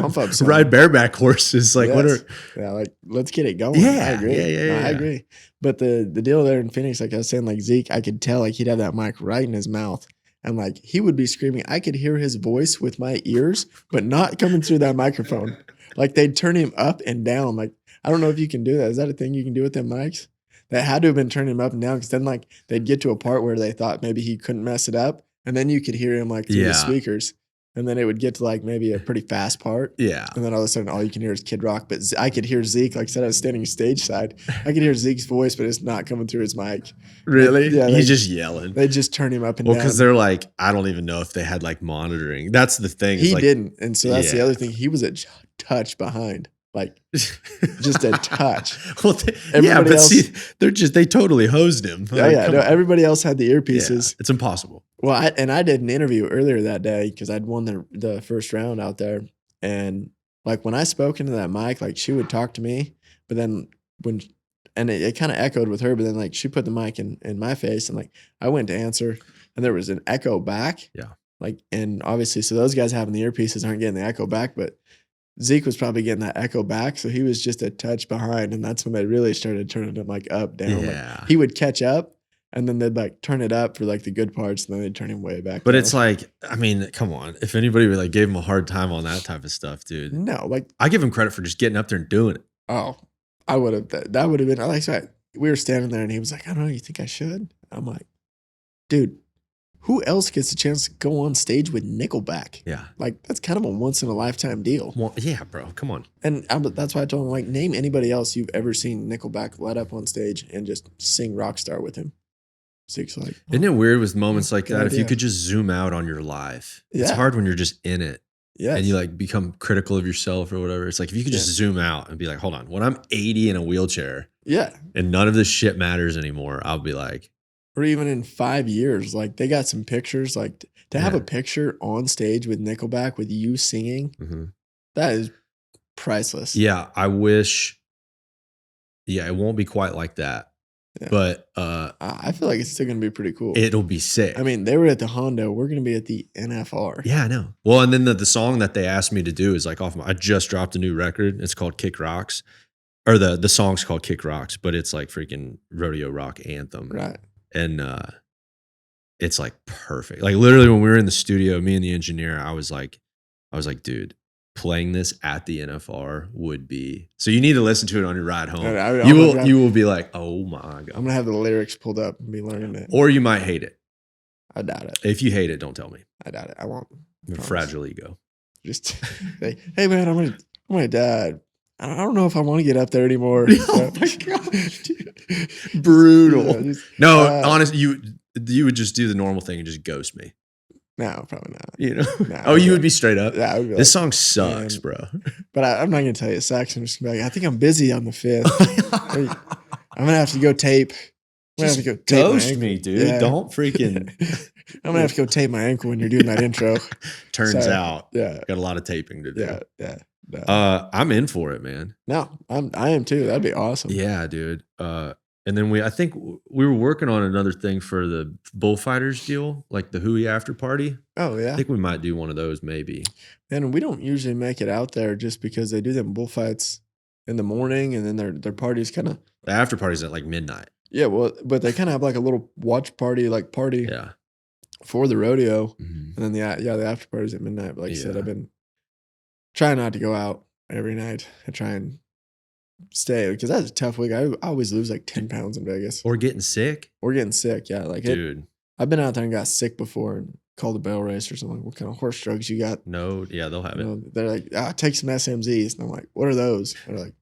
about to ride bareback horses. Like, like, let's get it going. Yeah. I agree. Yeah. I agree. But the deal there in Phoenix, like I was saying, like Zeke, I could tell like he'd have that mic right in his mouth. And like he would be screaming. I could hear his voice with my ears, but not coming through that microphone. Like they'd turn him up and down. Like, I don't know if you can do that. Is that a thing you can do with them mics? They had to have been turning him up and down because then like they'd get to a part where they thought maybe he couldn't mess it up. And then you could hear him like through the speakers. And then it would get to like maybe a pretty fast part. Yeah. And then all of a sudden, all you can hear is Kid Rock. But I could hear Zeke. Like I said, I was standing stage side. I could hear Zeke's voice, but it's not coming through his mic. Really? Yeah. He's just yelling. They just turn him up and down. Well, because they're like, I don't even know if they had like monitoring. That's the thing. He didn't. And so that's the other thing. He was a touch behind. Like just a touch. Well, they totally hosed him. Like, everybody else had the earpieces. Yeah, it's impossible. Well, I did an interview earlier that day because I'd won the first round out there, and like when I spoke into that mic, like she would talk to me, but then when and it kind of echoed with her, but then like she put the mic in my face, and like I went to answer, and there was an echo back. Yeah. Like, and obviously, so those guys having the earpieces aren't getting the echo back, but Zeke was probably getting that echo back, so he was just a touch behind, and that's when they really started turning him like up, down. Yeah. Like, he would catch up, and then they'd like turn it up for like the good parts, and then they'd turn him way back. But down. it's like, I mean, come on. If anybody like gave him a hard time on that type of stuff, dude, no, like I give him credit for just getting up there and doing it. oh, I would have. That would have been like so we were standing there, and he was like, "I don't know. You think I should?" I'm like, "Dude, who else gets a chance to go on stage with Nickelback? Yeah. Like that's kind of a once in a lifetime deal." Well, yeah, bro. Come on. And that's why I told him, like, name anybody else you've ever seen Nickelback let up on stage and just sing Rockstar with him. Zeke's like, Isn't it weird with moments like good that? If you idea. could just zoom out on your life, it's Yeah. hard when you're just in it yeah, and you like become critical of yourself or whatever. It's like if you could just zoom out and be like, hold on, when I'm 80 in a wheelchair yeah. and none of this shit matters anymore, I'll be like, Or even in 5 years, like they got some pictures, like to have Yeah. a picture on stage with Nickelback with you singing, that is priceless. yeah, I wish. Yeah, it won't be quite like that, Yeah. but I feel like it's still going to be pretty cool. it'll be sick. I mean, they were at the Hondo. We're going to be at the NFR. Yeah, I know. Well, and then the song that they asked me to do is like off my, I just dropped a new record. It's called Kick Rocks, or the song's called Kick Rocks, but it's like freaking rodeo rock anthem. Right. And it's like perfect. Like literally when we were in the studio, me and the engineer, I was like, dude, playing this at the NFR would be, so you need to listen to it on your ride home. You will be like, oh my God. I'm going to have the lyrics pulled up and be learning it. Or you might hate it. I doubt it. If you hate it, don't tell me. I doubt it. I won't. You have a Promise. fragile ego. Just say, hey man, I'm gonna die. I don't know if I want to get up there anymore. Oh my gosh, dude. Brutal. Yeah, No, honestly, you would just do the normal thing and just ghost me. no, probably not. You know? Nah, Oh, you would be straight up. Yeah, I would be This like, song sucks, man. bro. but I'm not gonna tell you it sucks. I'm just gonna be like, I think I'm busy on the 5th. I'm gonna have to go tape. I'm gonna have to go tape my Ghost ankle. me, dude. Yeah. Don't freaking. I'm gonna have to go tape my ankle when you're doing that intro. Turns Sorry. out, Yeah, got a lot of taping to do. yeah. No. I'm in for it, man. No, I am too. That'd be awesome. Yeah, dude. And then I think we were working on another thing for the bullfighters deal, like the Hui after party. Oh yeah. I think we might do one of those, maybe. And we don't usually make it out there just because they do them bullfights in the morning, and then their parties kind of. The after party's at like midnight. Yeah, well, but they kind of have like a little watch party, Yeah. for the rodeo, Mhm. and then the after party's at midnight. But like I said, Yeah. I've been trying not to go out every night. I try and stay because that's a tough week. I always lose like 10 pounds in Vegas Or getting sick, or getting sick. Yeah, like dude. I've been out there and got sick before and called a barrel race or something. What kind of horse drugs you got? No, yeah, they'll have You it. know, they're like, take some SMZs, and I'm like, what are those? They're like,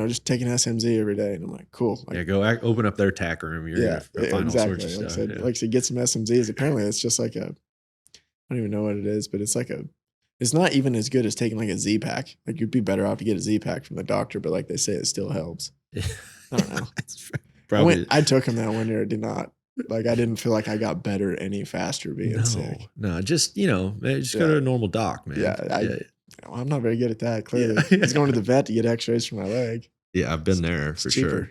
just take an SMZ every day, and I'm like, cool. Like, Yeah, go open up their tack room. You're yeah, gonna find exactly. all sorts of Like I stuff. said, yeah. like I said, get some SMZs. Apparently, it's just like I don't even know what it is, but it's like it's not even as good as taking like a Z pack. Like you'd be better off to get a Z pack from the doctor, but like they say, it still helps. I don't know. It's probably I took him that one year. It did not. Like I didn't feel like I got better any faster being sick. no, just man, just go to a normal doc, man. Yeah, I'm not very good at that. Clearly, Yeah. I was going to the vet to get X-rays for my leg. Yeah, I've been there It's for cheaper. sure.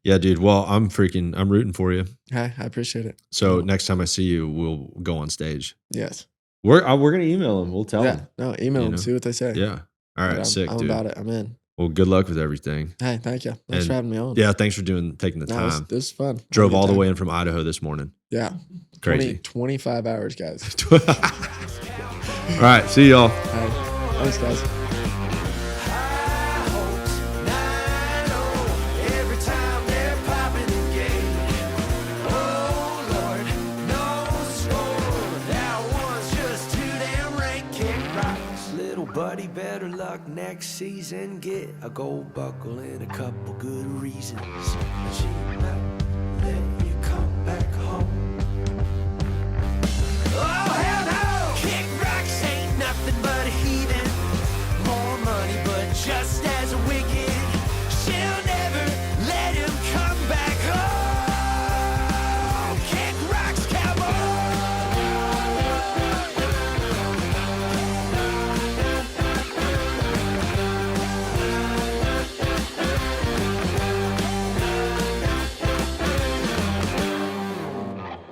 Yeah, dude. Well, I'm rooting for you. Hi, I appreciate it. So next time I see you, we'll go on stage. Yes. We're gonna email them. We'll tell Yeah. them. No, email You them. know? See what they say. Yeah. All right. But Sick, I'm dude. about it. I'm in. Well, good luck with everything. Hey, thank you. Thanks And- for having me on. Yeah. Thanks for taking the No, time. this was fun. Drove Had a all good the time. way in from Idaho this morning. Yeah. Crazy. 25 hours, guys. All right. See y'all. All right. Thanks, guys. High hopes, 9-0, every time they're popping a gate. Oh Lord, no score, that one's just too damn rank. Kick rocks, little buddy, better luck next season. Get a gold buckle and a couple good reasons.